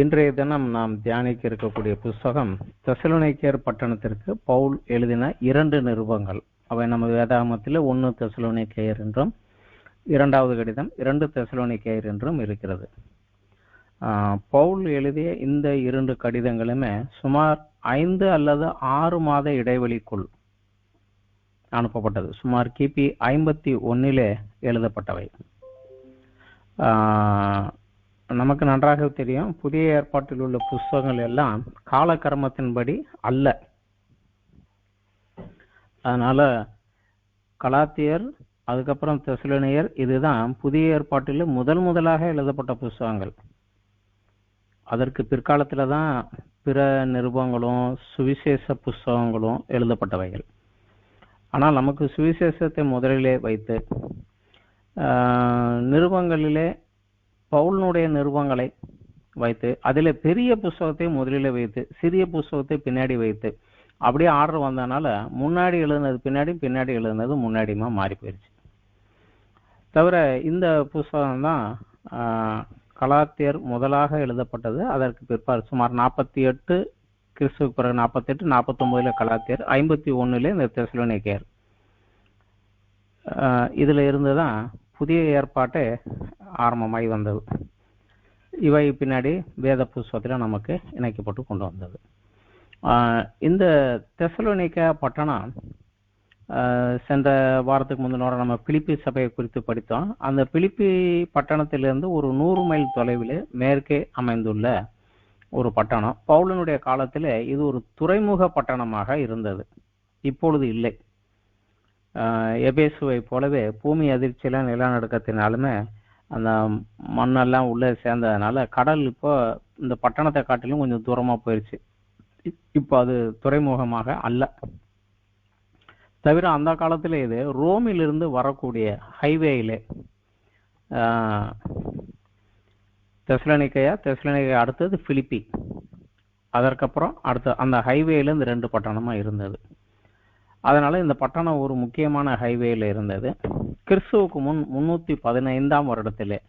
இன்றைய தினம் நாம் தியானிக்க இருக்கக்கூடிய புஸ்தகம் தெசலோனிக்கேயர் பட்டணத்திற்கு பவுல் எழுதின 2 நிருபங்கள். அவை நம்ம வேதாகமத்தில் 1 தெசலோனிக்கேயர் என்றும் 2வது கடிதம் 2 தெசலோனிக்கேயர் என்றும் இருக்கிறது. பவுல் எழுதிய இந்த 2 கடிதங்களுமே சுமார் 5 அல்லது 6 மாத இடைவெளிக்குள் அனுப்பப்பட்டது. சுமார் கிபி 51 எழுதப்பட்டவை. நமக்கு நன்றாக தெரியும், புதிய ஏற்பாட்டில் உள்ள புஸ்தகங்கள் எல்லாம் காலக்கிரமத்தின்படி அல்ல. அதனால கலாத்தியர், அதுக்கப்புறம் தெசலோனியர், இதுதான் புதிய ஏற்பாட்டில் முதலாக எழுதப்பட்ட புஸ்தகங்கள். அதற்கு பிற்காலத்துல தான் பிற நிருபங்களும் சுவிசேஷ புஸ்தகங்களும் எழுதப்பட்டவைகள். ஆனால் நமக்கு சுவிசேஷத்தை முதலிலே வைத்து நிருபங்களிலே பவுலினுடைய நிருபங்களை வைத்து அதில் பெரிய புஸ்தகத்தை முதலில் வைத்து சிறிய புஸ்தகத்தை பின்னாடி வைத்து அப்படியே ஆர்டர் வந்ததுனால முன்னாடி எழுதுனது பின்னாடி எழுதுனது முன்னாடியுமா மாறி போயிடுச்சு. தவிர இந்த புஸ்தகம் தான் கலாத்தியர் முதலாக எழுதப்பட்டது. அதற்கு பிற்பாடு சுமார் 48 கிறிஸ்துவுக்கு பிறகு 48, 49 கலாத்தியர், 51 இந்த தெசலோனிக்கேயர். இதுல இருந்துதான் புதிய ஏற்பாட்டை ஆரம்பமாகி வந்தது. இவை பின்னாடி வேத புஸ்தகத்தில் நமக்கு இணைக்கப்பட்டு கொண்டு வந்தது. இந்த தெசலோனிக்கா பட்டணம் சென்ற வாரத்துக்கு முந்தினோட நம்ம பிலிப்பி சபையை குறித்து படித்தோம். அந்த பிலிப்பி பட்டணத்திலிருந்து ஒரு 100 மைல் தொலைவில் மேற்கே அமைந்துள்ள ஒரு பட்டணம். பவுலினுடைய காலத்தில் இது ஒரு துறைமுக பட்டணமாக இருந்தது. இப்பொழுது இல்லை. எபேசுவை போலவே பூமி அதிர்ச்சியெல்லாம் நிலநடுக்கத்தினாலுமே அந்த மண்ணெல்லாம் உள்ளே சேர்ந்ததுனால கடல் இப்போ இந்த பட்டணத்தை காட்டிலும் கொஞ்சம் தூரமா போயிடுச்சு. இப்போ அது துறைமுகமாக அல்ல. தவிர அந்த காலத்துல இது ரோமிலிருந்து வரக்கூடிய ஹைவேயிலே தெசலோனிக்கேயா அடுத்தது பிலிப்பி, அதற்கப்புறம் அடுத்த அந்த ஹைவேல இந்த 2 பட்டணமா இருந்தது. அதனால இந்த பட்டணம் ஒரு முக்கியமான ஹைவேல இருந்தது. கிறிஸ்துவுக்கு முன் 315ஆம் வருடத்திலே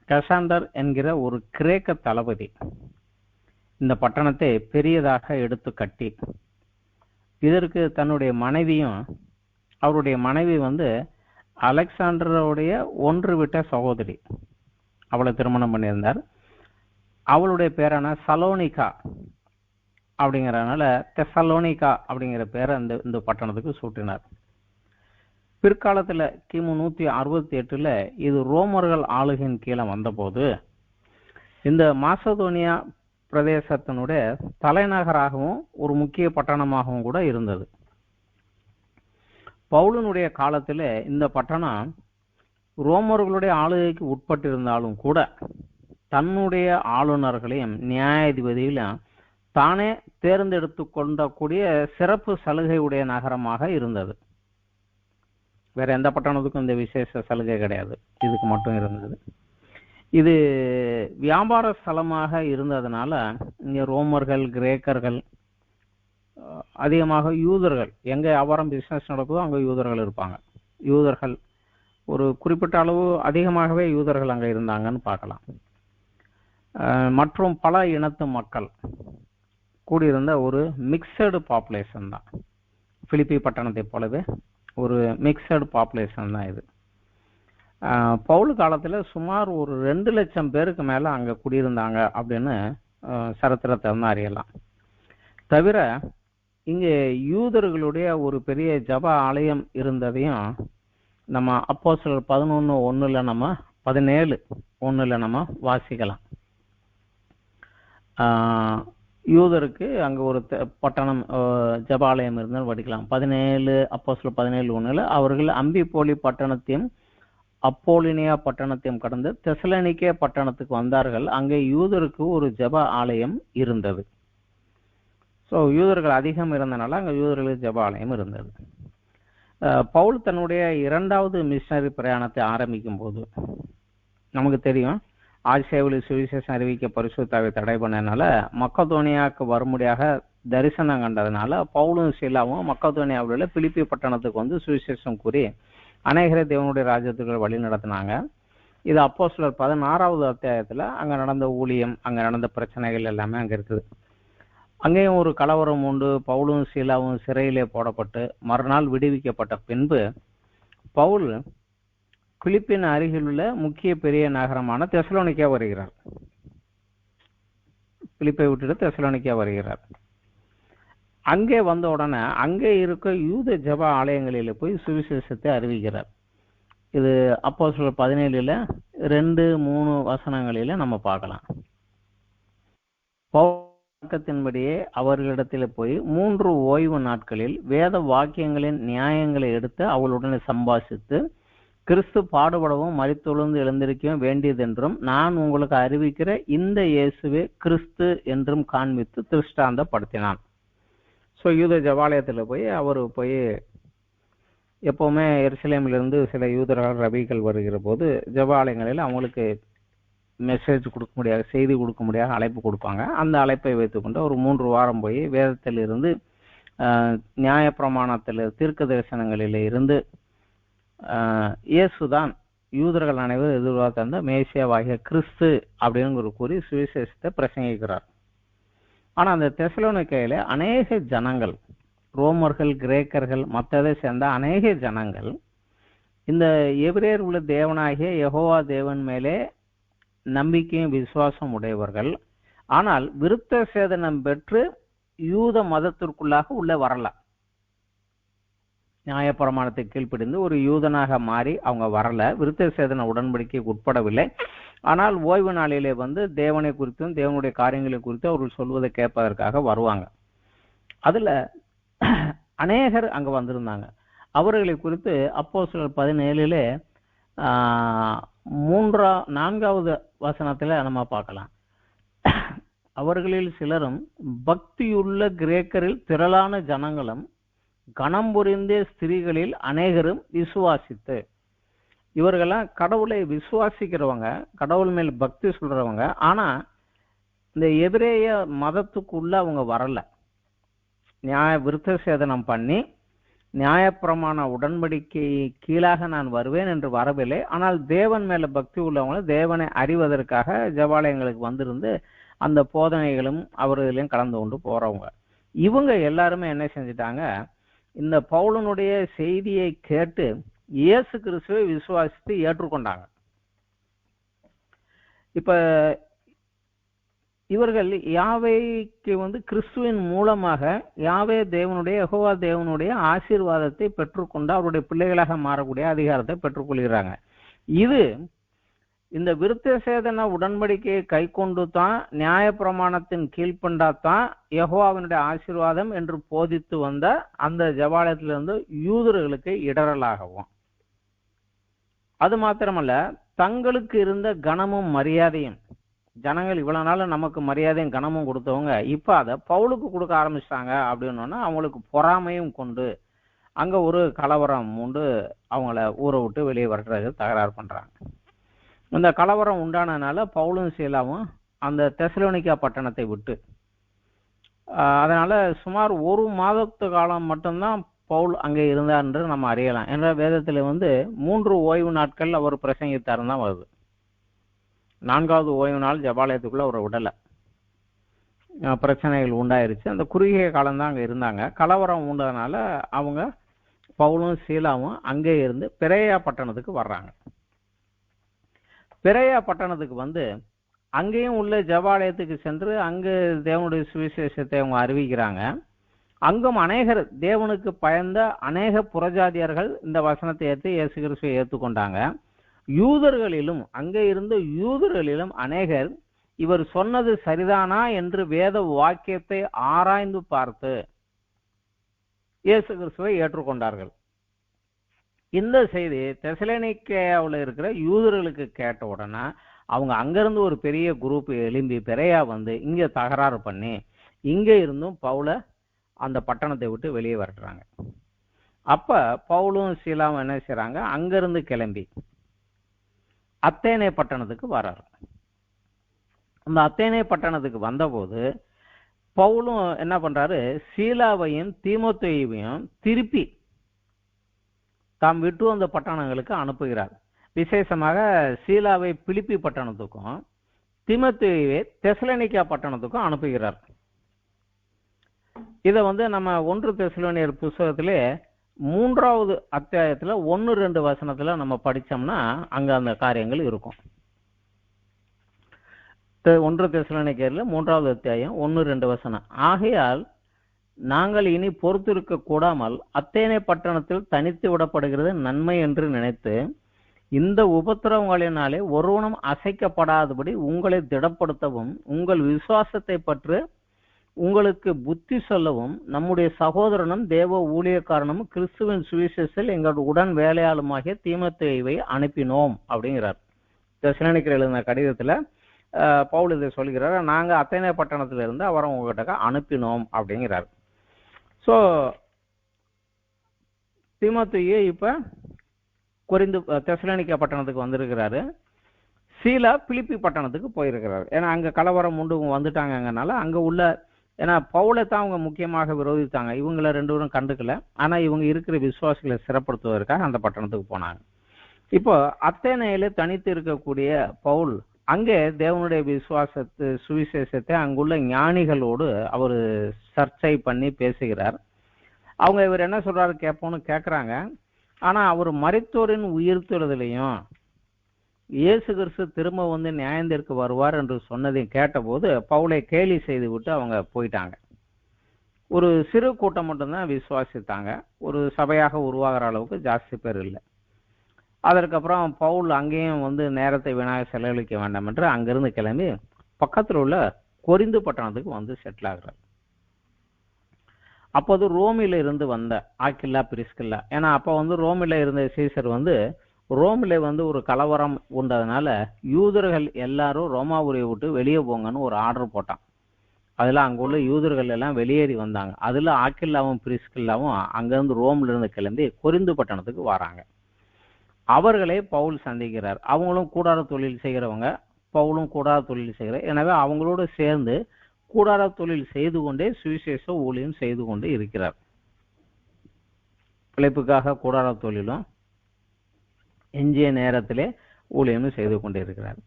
கசாண்டர் என்கிற ஒரு கிரேக்க தளபதி இந்த பட்டணத்தை பெரியதாக எடுத்து கட்டி இதற்கு தன்னுடைய மனைவியும், அவருடைய மனைவி அலெக்சாண்டருடைய ஒன்று விட்ட சகோதரி, அவளை திருமணம் பண்ணியிருந்தார். அவளுடைய பேரான சலோனிகா அப்படிங்கிறதுனால தெசலோனிக்கா அப்படிங்கிற பேரை இந்த பட்டணத்துக்கு சூட்டினார். பிற்காலத்துல கிமு 168 இது ரோமர்கள் ஆளுகையின் கீழே வந்தபோது இந்த மாசதோனியா பிரதேசத்தினுடைய தலைநகராகவும் ஒரு முக்கிய பட்டணமாகவும் கூட இருந்தது. பவுலினுடைய காலத்துல இந்த பட்டணம் ரோமர்களுடைய ஆளுகைக்கு உட்பட்டிருந்தாலும் கூட தன்னுடைய ஆளுநர்களையும் நியாயாதிபதிகளையும் தானே தேர்ந்தெடுத்து கொண்டக்கூடிய சிறப்பு சலுகையுடைய நகரமாக இருந்தது. வேற எந்த பட்டணத்துக்கும் இந்த விசேஷ சலுகை கிடையாது, இதுக்கு மட்டும் இருந்தது. இது வியாபார ஸ்தலமாக இருந்ததுனால இங்க ரோமர்கள், கிரேக்கர்கள், அதிகமாக யூதர்கள், எங்க வியாபாரம் பிசினஸ் நடக்குதோ அங்க யூதர்கள் இருப்பாங்க. யூதர்கள் ஒரு குறிப்பிட்ட அளவு அதிகமாகவே யூதர்கள் அங்க இருந்தாங்கன்னு பார்க்கலாம். மற்றும் பல இனத்து மக்கள் கூடியிருந்த ஒரு மிக்சடு பாப்புலேஷன் தான். பிலிப்பி பட்டணத்தை போலவே ஒரு மிக்சடு பாப்புலேஷன் தான் இது. பவுல் காலத்துல சுமார் ஒரு 2 லட்சம் பேருக்கு மேல அங்க குடியிருந்தாங்க அப்படின்னு சரித்திரத்தை அறியலாம். தவிர இங்கே யூதர்களுடைய ஒரு பெரிய ஜப ஆலயம் இருந்ததையும் நம்ம அப்போஸ்தலர் 11:1 நம்ம 17:1 நம்ம வாசிக்கலாம். யூதருக்கு அங்க ஒரு பட்டணம் ஜபாலயம் இருந்தால் படிக்கலாம். 17 அப்போஸ்தலர் 17:1 அவர்கள் அம்பிபோலி பட்டணத்தையும் அப்போலினியா பட்டணத்தையும் கடந்து தெசலோனிக்கே பட்டணத்துக்கு வந்தார்கள். அங்கே யூதருக்கு ஒரு ஜப ஆலயம் இருந்தது. ஸோ யூதர்கள் அதிகம் இருந்தனால அங்க யூதர்களுக்கு ஜப ஆலயம் இருந்தது. பவுல் தன்னுடைய 2வது மிஷனரி பிரயாணத்தை ஆரம்பிக்கும் போது நமக்கு தெரியும், ஆசியாவில் சுவிசேஷம் அறிவிக்க பரிசுத்தாவை தடை பண்ணதுனால மக்கதோனியாவுக்கு வரும்படியாக தரிசனம் கண்டதுனால பவுலும் சீலாவும் மக்கதோனியாவில் பிலிப்பி பட்டணத்துக்கு சுவிசேஷம் கூறி அநேகரை தேவனுடைய ராஜ்யத்துக்கு வழி நடத்தினாங்க. இது அப்போஸ்தலர் 16வது அத்தியாயத்துல அங்க நடந்த ஊழியம், அங்க நடந்த பிரச்சனைகள் எல்லாமே அங்க இருக்குது. அங்கேயும் ஒரு கலவரம் உண்டு. பவுலும் சீலாவும் சிறையிலே போடப்பட்டு மறுநாள் விடுவிக்கப்பட்ட பின்பு பவுல் பிலிப்பின் அருகில் உள்ள முக்கிய பெரிய நகரமான தெசலோனிக்கா வருகிறார். பிலிப்பை விட்டுட்டு தெசலோனிக்கா வருகிறார். அங்கே வந்த உடனே அங்கே இருக்க யூத ஜெப ஆலயங்களில் போய் சுவிசேஷத்தை அறிவிக்கிறார். இது அப்போஸ்தலர் 17ல 2-3 வசனங்களில நம்ம பார்க்கலாம். பழக்கத்தின்படியே அவர்களிடத்தில் போய் 3 ஓய்வு நாட்களில் வேத வாக்கியங்களின் நியாயங்களை எடுத்து அவளுடனே சம்பாஷித்து, கிறிஸ்து பாடுபடவும் மரித்தொழுந்து எழுந்திருக்கவும் வேண்டியதென்றும் நான் உங்களுக்கு அறிவிக்கிற இந்த இயேசுவே கிறிஸ்து என்றும் காண்பித்து திருஷ்டாந்தப்படுத்தினான். ஸோ யூத ஜபாலயத்தில் போய் அவர் போய் எப்பவுமே எருசலேமிலிருந்து சில யூதர்கள் ரபிகள் வருகிற போது ஜபாலயங்களில் அவங்களுக்கு மெசேஜ் கொடுக்க முடியாது, செய்தி கொடுக்க முடியாது, அழைப்பு கொடுப்பாங்க. அந்த அழைப்பை வைத்துக்கொண்டு ஒரு 3 வாரம் போய் வேதத்திலிருந்து நியாயப்பிரமாணத்தில் தீர்க்க தரிசனங்களில் இருந்து இயேசுதான் யூதர்கள் அனைவரும் எதிர்பார்த்த அந்த மேசியாவாகிய கிறிஸ்து அப்படின்னு கூறி சுவிசேஷத்தை பிரசங்கிக்கிறார். ஆனா அந்த தெசலோனிக்கேயில அநேக ஜனங்கள், ரோமர்கள், கிரேக்கர்கள், மற்றதை சேர்ந்த அநேக ஜனங்கள் இந்த எபிரேயர் உள்ள தேவனாகிய யெகோவா தேவன் மேலே நம்பிக்கையும் விசுவாசம் உடையவர்கள். ஆனால் விருத்த சேதனம் பெற்று யூத மதத்திற்குள்ளாக உள்ள வரல. நியாயப்பிரமாணத்தை கீழ்ப்படிந்து ஒரு யூதனாக மாறி அவங்க வரல, விருத்த சேதன உடன்படிக்கைக்கு உட்படவில்லை. ஆனால் ஓய்வு நாளிலே வந்து தேவனை குறித்தும் தேவனுடைய காரியங்களை குறித்தும் அவர்கள் சொல்வதை கேட்பதற்காக வருவாங்க. அதுல அநேகர் அங்க வந்திருந்தாங்க. அவர்களை குறித்து அப்போஸ்தலர் 17ல 4வது வசனத்துல நம்ம பார்க்கலாம். அவர்களில் சிலரும் பக்தியுள்ள கிரேக்கரில் திரளான ஜனங்களும் கணம் புரிந்த ஸ்திரீகளில் அநேகரும் விசுவாசித்து. இவர்களெல்லாம் கடவுளை விசுவாசிக்கிறவங்க, கடவுள் மேல் பக்தி சொல்றவங்க. ஆனா இந்த எபிரேய மதத்துக்குள்ள அவங்க வரல. விருத்த சேதனம் பண்ணி நியாயப்பிரமாண உடன்படிக்கை கீழாக நான் வருவேன் என்று வரவில்லை. ஆனால் தேவன் மேல பக்தி உள்ளவங்க தேவனை அறிவதற்காக ஜபாலயங்களுக்கு வந்திருந்து அந்த போதனைகளும் அவர்களையும் கலந்து கொண்டு போறவங்க. இவங்க எல்லாருமே என்ன செஞ்சிட்டாங்க, இந்த பவுலனுடைய செய்தியை கேட்டு இயேசு கிறிஸ்துவை விசுவாசித்து ஏற்றுக்கொண்டாங்க. இப்ப இவர்கள் யாவேக்கு வந்து கிறிஸ்துவின் மூலமாக யாவே தேவனுடைய யெகோவா தேவனுடைய ஆசீர்வாதத்தை பெற்றுக்கொண்டு அவருடைய பிள்ளைகளாக மாறக்கூடிய அதிகாரத்தை பெற்றுக்கொள்கிறாங்க. இது இந்த விருத்த சேதன உடன்படிக்கையை கை கொண்டு தான் நியாயப்பிரமாணத்தின் கீழ்ப்பண்டாத்தான் யெகோவாவினுடைய ஆசீர்வாதம் என்று போதித்து வந்த அந்த ஜபாலயத்திலிருந்து யூதர்களுக்கு இடரலாகவும், அது மாத்திரமல்ல தங்களுக்கு இருந்த கனமும் மரியாதையும், ஜனங்கள் இவ்வளவு நாள் நமக்கு மரியாதையும் கனமும் கொடுத்தவங்க இப்ப அதை பவுலுக்கு கொடுக்க ஆரம்பிச்சிட்டாங்க அப்படின்னா அவங்களுக்கு பொறாமையும் கொண்டு அங்க ஒரு கலவரம் உண்டு. அவங்கள ஊரை விட்டு வெளியே வர்றதுக்கு தகராறு பண்றாங்க. இந்த கலவரம் உண்டானதுனால பவுலும் சீலாவும் அந்த தெசலோனிக்கா பட்டணத்தை விட்டு, அதனால சுமார் 1 மாதத்து காலம் மட்டும்தான் பவுல் அங்கே இருந்தார் என்று நம்ம அறியலாம். என்ற வேதத்துல வந்து 3 ஓய்வு நாட்கள் அவர் பிரசங்கித்தாருன்னு தான் வருது. 4வது ஓய்வு நாள் ஜபாலயத்துக்குள்ள ஒரு விடலை, பிரச்சனைகள் உண்டாயிருச்சு. அந்த குறுகிய காலம்தான் அங்க இருந்தாங்க. கலவரம் உண்டதுனால அவங்க பவுலும் சீலாவும் அங்கே இருந்து பெரேயா பட்டணத்துக்கு வர்றாங்க. பெரேயா பட்டணத்துக்கு வந்து அங்கேயும் உள்ள ஜபாலயத்துக்கு சென்று அங்கு தேவனுடைய சுவிசேஷத்தை அவங்க அறிவிக்கிறாங்க. அங்கும் அநேகர் தேவனுக்கு பயந்த அநேக புறஜாதியர்கள் இந்த வசனத்தை ஏற்று இயேசு கிறிஸ்துவை ஏற்றுக்கொண்டாங்க. யூதர்களிலும் அங்கே இருந்த யூதர்களிலும் அநேகர் இவர் சொன்னது சரிதானா என்று வேத வாக்கியத்தை ஆராய்ந்து பார்த்து இயேசு கிறிஸ்துவை ஏற்றுக்கொண்டார்கள். இந்த செய்தி தெசலோனிக்கேயாவில் இருக்கிற யூதர்களுக்கு கேட்ட உடனே அவங்க அங்கிருந்து ஒரு பெரிய குரூப் எழும்பி பெரையா வந்து இங்க தகராறு பண்ணி இங்க இருந்தும் பவுல அந்த பட்டணத்தை விட்டு வெளியே வரட்டுறாங்க. அப்ப பவுலும் சீலாவும் என்ன செய்யறாங்க, அங்கிருந்து கிளம்பி அத்தேனே பட்டணத்துக்கு வர்றாரு. அந்த அத்தேனே பட்டணத்துக்கு வந்தபோது பவுலும் என்ன பண்றாரு, சீலாவையும் தீமோத்தேயுவையும் திருப்பி தாம் விட்டு வந்த பட்டணங்களுக்கு அனுப்புகிறார். விசேஷமாக சீலாவை பிலிப்பி பட்டணத்துக்கும் தீமோத்தேயுவை தெசலோனிக்கா பட்டணத்துக்கும் அனுப்புகிறார். இதை நம்ம 1 தெசலோனியர் புஸ்தகத்திலே 3வது அத்தியாயத்துல 1-2 வசனத்துல நம்ம படிச்சோம்னா அங்க அந்த காரியங்கள் இருக்கும். 1 தெசலோனிக்கேயர்ல 3வது அத்தியாயம் 1-2 வசனம். ஆகையால் நாங்கள் இனி பொறுத்திருக்க கூடாமல் அத்தேனே பட்டணத்தில் தனித்து விடப்படுகிறது நன்மை என்று நினைத்து இந்த உபத்திரவங்களினாலே ஒருவனும் அசைக்கப்படாதபடி உங்களை திடப்படுத்தவும் உங்கள் விசுவாசத்தை பற்றி உங்களுக்கு புத்தி சொல்லவும் நம்முடைய சகோதரனும் தேவ ஊழியக்காரனும் கிறிஸ்துவின் சுவிசேஷத்தில் எங்கள் உடன் வேலையாளுமாகிய தீமோத்தேயுவை அனுப்பினோம் அப்படிங்கிறார். தெசலோனிக்கேயர் எழுதின கடிதத்துல பவுல் இதை சொல்கிறார். நாங்க அத்தேனே பட்டணத்துல இருந்து அவரை உங்ககிட்ட அனுப்பினோம் அப்படிங்கிறார். சோ தீமோத்தேயு இப்ப கொரிந்து தெசலோனிக்கா பட்டணத்துக்கு வந்திருக்கிறாரு. சீலா பிலிப்பி பட்டணத்துக்கு போயிருக்கிறாரு. ஏன்னா அங்க கலவரம் உண்டு வந்துட்டாங்கனால அங்க உள்ள, ஏன்னா பவுலை தான் அவங்க முக்கியமாக விரோதித்தாங்க. இவங்களை 2 பேரும் கண்டுக்கல. ஆனா இவங்க இருக்கிற விசுவாசிகளை சிறப்படுத்துவதற்காக அந்த பட்டணத்துக்கு போனாங்க. இப்போ அத்தேனையில தனித்து இருக்கக்கூடிய பவுல் அங்கே தேவனுடைய சுவிசேஷத்தை அங்குள்ள ஞானிகளோடு அவர் சர்ச்சை பண்ணி பேசுகிறார். அவங்க இவர் என்ன சொல்றாரு கேட்போன்னு கேட்கறாங்க. ஆனா அவர் மரித்தோரின் உயிர்த்தெழுதலையும் இயேசு கிறிஸ்து திரும்ப நியாயத்திற்கு வருவார் என்று சொன்னதையும் கேட்டபோது பவுலை கேலி செய்து விட்டு அவங்க போயிட்டாங்க. ஒரு சிறு கூட்டம் மட்டும்தான் விசுவாசித்தாங்க. ஒரு சபையாக உருவாகிற அளவுக்கு ஜாஸ்தி பேர் இல்லை. அதற்கப்புறம் பவுல் அங்கேயும் நேரத்தை வீணாக செலவழிக்க வேண்டாம் என்று அங்கிருந்து கிளம்பி பக்கத்தில் உள்ள கொரிந்து பட்டணத்துக்கு செட்டில் ஆகிறார். அப்போது ரோமில இருந்து வந்த ஆக்கில்லா பிரிஸ்கில்லா, ஏன்னா அப்போ ரோமில இருந்த சீசர் ரோமில ஒரு கலவரம் உண்டதுனால யூதர்கள் எல்லாரும் ரோமாபுரியை விட்டு வெளியே போங்கன்னு ஒரு ஆர்டர் போட்டான். அதுல அங்குள்ள யூதர்கள் எல்லாம் வெளியேறி வந்தாங்க. அதுல ஆக்கில்லாவும் பிரிஸ்கில்லாவும் அங்கிருந்து ரோம்ல இருந்து கிளம்பி கொரிந்து பட்டணத்துக்கு வராங்க. அவர்களை பவுல் சந்திக்கிறார். அவங்களும் கூடார தொழில் செய்கிறவங்க, பவுலும் கூடார தொழில் செய்கிறார். எனவே அவங்களோடு சேர்ந்து கூடார தொழில் செய்து கொண்டே சுவிசேஷ ஊழியம் செய்து கொண்டு இருக்கிறார். பிழைப்புக்காக கூடார தொழிலும் எஞ்சிய நேரத்திலே ஊழியமும் செய்து கொண்டு இருக்கிறார்.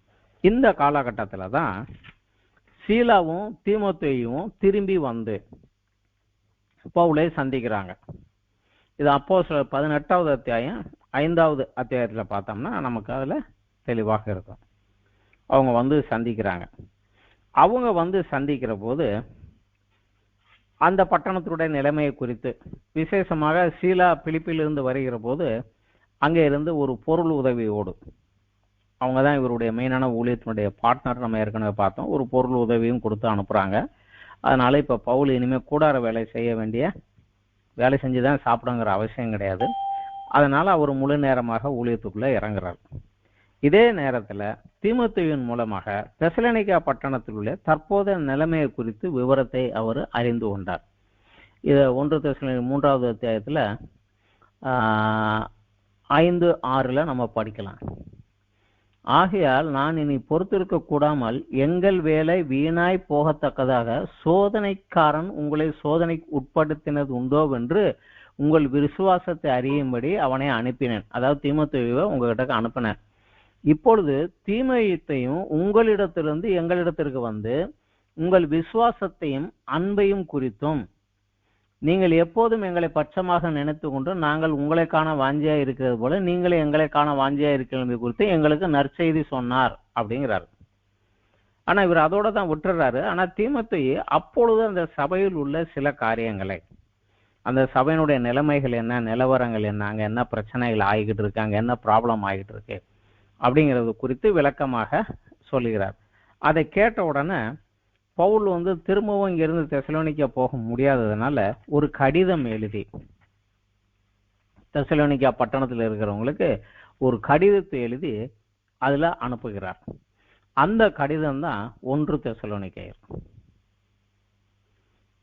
இந்த காலகட்டத்துல தான் சீலாவும் தீமோத்தேயுவும் திரும்பி பவுலை சந்திக்கிறாங்க. இது அப்போஸ்தலர் 18வது அத்தியாயம் 5வது அத்தியாயத்துல பார்த்தோம்னா நமக்கு அதுல தெளிவாக இருக்கும். அவங்க சந்திக்கிறாங்க. அவங்க சந்திக்கிற போது அந்த பட்டணத்துடைய நிலைமையை குறித்து, விசேஷமாக சீலா பிலிப்பிலிருந்து வருகிற போது அங்கே இருந்து ஒரு பொருள் உதவியோடு, அவங்க தான் இவருடைய மெயினான ஊழியத்தினுடைய பார்ட்னர், நம்ம ஏற்கனவே பார்த்தோம், ஒரு பொருள் உதவியும் கொடுத்து அனுப்புறாங்க. அதனால இப்ப பவுல் இனிமே கூடார வேலை செஞ்சுதான் சாப்பிடுங்கிற அவசியம் கிடையாது. அதனால அவர் முழு நேரமாக ஊழியத்துக்குள்ள இறங்குறார். இதே நேரத்துல தீமோத்தேயுவின் மூலமாக தெசலோனிக்கா பட்டணத்தில் உள்ள தற்போதைய நிலைமையை குறித்து விவரத்தை அவர் அறிந்து கொண்டார். இத 1 தெசலோனிக்கர் 3வது அத்தியாயத்துல 5-6 நம்ம படிக்கலாம். ஆகையால் நான் இனி பொறுத்திருக்க கூடாமல் எங்கள் வேலை வீணாய் போகத்தக்கதாக சோதனைக்காரன் உங்களை சோதனைக்கு உட்படுத்தினது உண்டோவென்று உங்கள் விசுவாசத்தை அறியும்படி அவனை அனுப்பினேன். அதாவது தீமோத்தேயுவை உங்ககிட்ட அனுப்பினேன். இப்பொழுது தீமோத்தேயும் உங்களிடத்திலிருந்து எங்களிடத்திற்கு உங்கள் விசுவாசத்தையும் அன்பையும் குறித்தும் நீங்கள் எப்போதும் எங்களை பட்சமாக நினைத்து கொண்டு நாங்கள் உங்களை காண வாஞ்சியா இருக்கிறது போல நீங்களே எங்களை காண வாஞ்சியா இருக்கிறது குறித்து எங்களுக்கு நற்செய்தி சொன்னார் அப்படிங்கிறார். ஆனா இவர் அதோட தான் விட்டுறாரு. ஆனா தீமோத்தேயு அப்பொழுது அந்த சபையில் உள்ள சில காரியங்களை, அந்த சபையினுடைய நிலைமைகள் என்ன, நிலவரங்கள் என்ன, அங்க என்ன பிரச்சனைகள் ஆகிக்கிட்டு இருக்கு, அங்க என்ன ப்ராப்ளம் ஆகிட்டு இருக்கு அப்படிங்கிறது குறித்து விளக்கமாக சொல்லுகிறார். அதை கேட்ட உடனே பவுல் திரும்பவும் இங்கிருந்து தெசலோனிக்கா போக முடியாததுனால ஒரு கடிதம் எழுதி தெசலோனிக்கா பட்டணத்தில் இருக்கிறவங்களுக்கு ஒரு கடிதத்தை எழுதி அதுல அனுப்புகிறார். அந்த கடிதம் தான் 1 தெசலோனிக்கேயர்.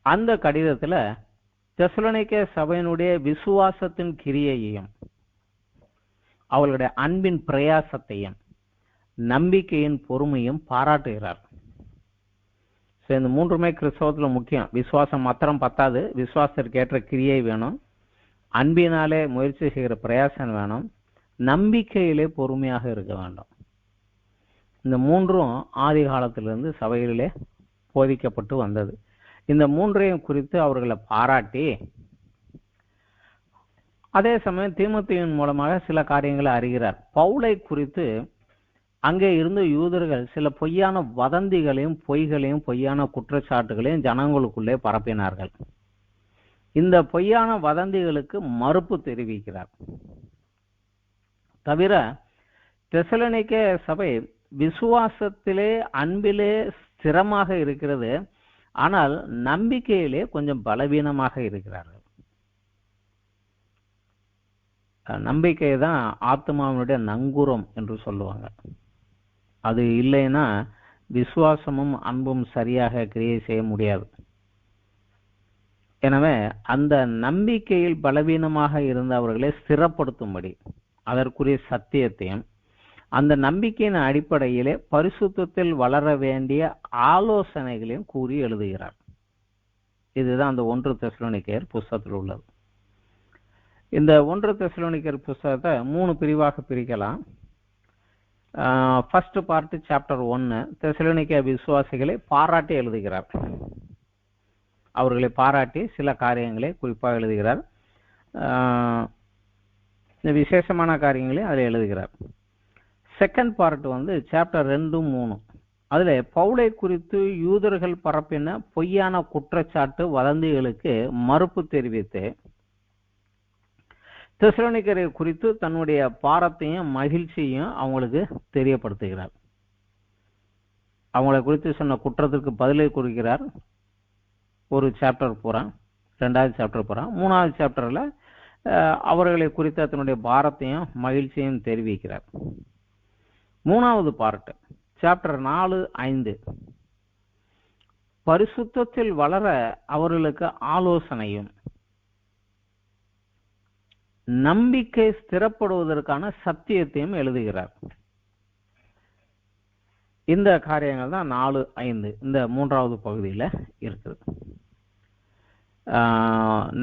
அந்த கடிதத்துல தெசலோனிக்கே சபையினுடைய விசுவாசத்தின் கிரியையையும் அவர்களுடைய அன்பின் பிரயாசத்தையும் நம்பிக்கையின் பொறுமையும் பாராட்டுகிறார். இந்த 3மே கிறிஸ்தவத்துல முக்கியம். விசுவாசம் மாத்திரம் பத்தாது, விசுவாசத்திற்கு ஏற்ற கிரியை வேணும், அன்பினாலே முயற்சி செய்கிற பிரயாசம் வேணும், நம்பிக்கையிலே பொறுமையாக இருக்க வேண்டும். இந்த மூன்றும் ஆதி காலத்திலிருந்து சபைகளிலே போதிக்கப்பட்டு வந்தது. இந்த மூன்றையும் குறித்து அவர்களை பாராட்டி, அதே சமயம் தீமோத்தேயுவின் மூலமாக சில காரியங்களை அறிகிறார். பவுலை குறித்து அங்கே இருந்து யூதர்கள் சில பொய்யான வதந்திகளையும் பொய்களையும் பொய்யான குற்றச்சாட்டுகளையும் ஜனங்களுக்குள்ளே பரப்பினார்கள். இந்த பொய்யான வதந்திகளுக்கு மறுப்பு தெரிவிக்கிறார். தவிர தெசலோனிக்கே சபை விசுவாசத்திலே அன்பிலே ஸ்திரமாக இருக்கிறது, ஆனால் நம்பிக்கையிலே கொஞ்சம் பலவீனமாக இருக்கிறார்கள். நம்பிக்கை தான் ஆத்மாவினுடைய நங்கூரம் என்று சொல்லுவாங்க. அது இல்லைன்னா விசுவாசமும் அன்பும் சரியாக கிரியை செய்ய முடியாது. எனவே அந்த நம்பிக்கையில் பலவீனமாக இருந்தவர்களை ஸ்திரப்படுத்தும்படி அதற்குரிய சத்தியத்தையும் அந்த நம்பிக்கையின் அடிப்படையிலே பரிசுத்தத்தில் வளர வேண்டிய ஆலோசனைகளையும் கூறி எழுதுகிறார். இதுதான் அந்த 1 தெசலோனிக்கேயர் புஸ்தகத்தில் உள்ளது. இந்த 1 தெசலோனிக்கேயர் புஸ்தகத்தை 3 பிரிவாக பிரிக்கலாம். ஃபர்ஸ்ட் பார்ட் சாப்டர் 1 தெசலோனிக்கே விசுவாசிகளை பாராட்டி எழுதுகிறார். அவர்களை பாராட்டி சில காரியங்களை குறிப்பாக எழுதுகிறார். விசேஷமான காரியங்களை அதில் எழுதுகிறார். செகண்ட் பார்ட் சாப்டர் 2, 3 அதுல பவுலை குறித்து யூதர்கள் பரப்பின பொய்யான குற்றச்சாட்டு வதந்திகளுக்கு மறுப்பு தெரிவித்து தெசலோனிக்கரை குறித்து தன்னுடைய பாரத்தையும் மகிழ்ச்சியையும் அவங்களுக்கு தெரியப்படுத்துகிறார். அவங்களை குறித்து சொன்ன குற்றத்திற்கு பதிலை குறிக்கிறார். ஒரு சாப்டர் பூரா, 2வது சாப்டர் பூரா, 3வது சாப்டர்ல அவர்களை குறித்த தன்னுடைய பாரத்தையும் மகிழ்ச்சியையும் தெரிவிக்கிறார். 3வது பார்ட் சாப்டர் 4, 5 பரிசுத்தத்தில் வளர அவர்களுக்கு ஆலோசனையும் நம்பிக்கை ஸ்திரப்படுவதற்கான சத்தியத்தையும் எழுதுகிறார். இந்த காரியங்கள் தான் 4, 5 இந்த 3வது பகுதியில் இருக்குது.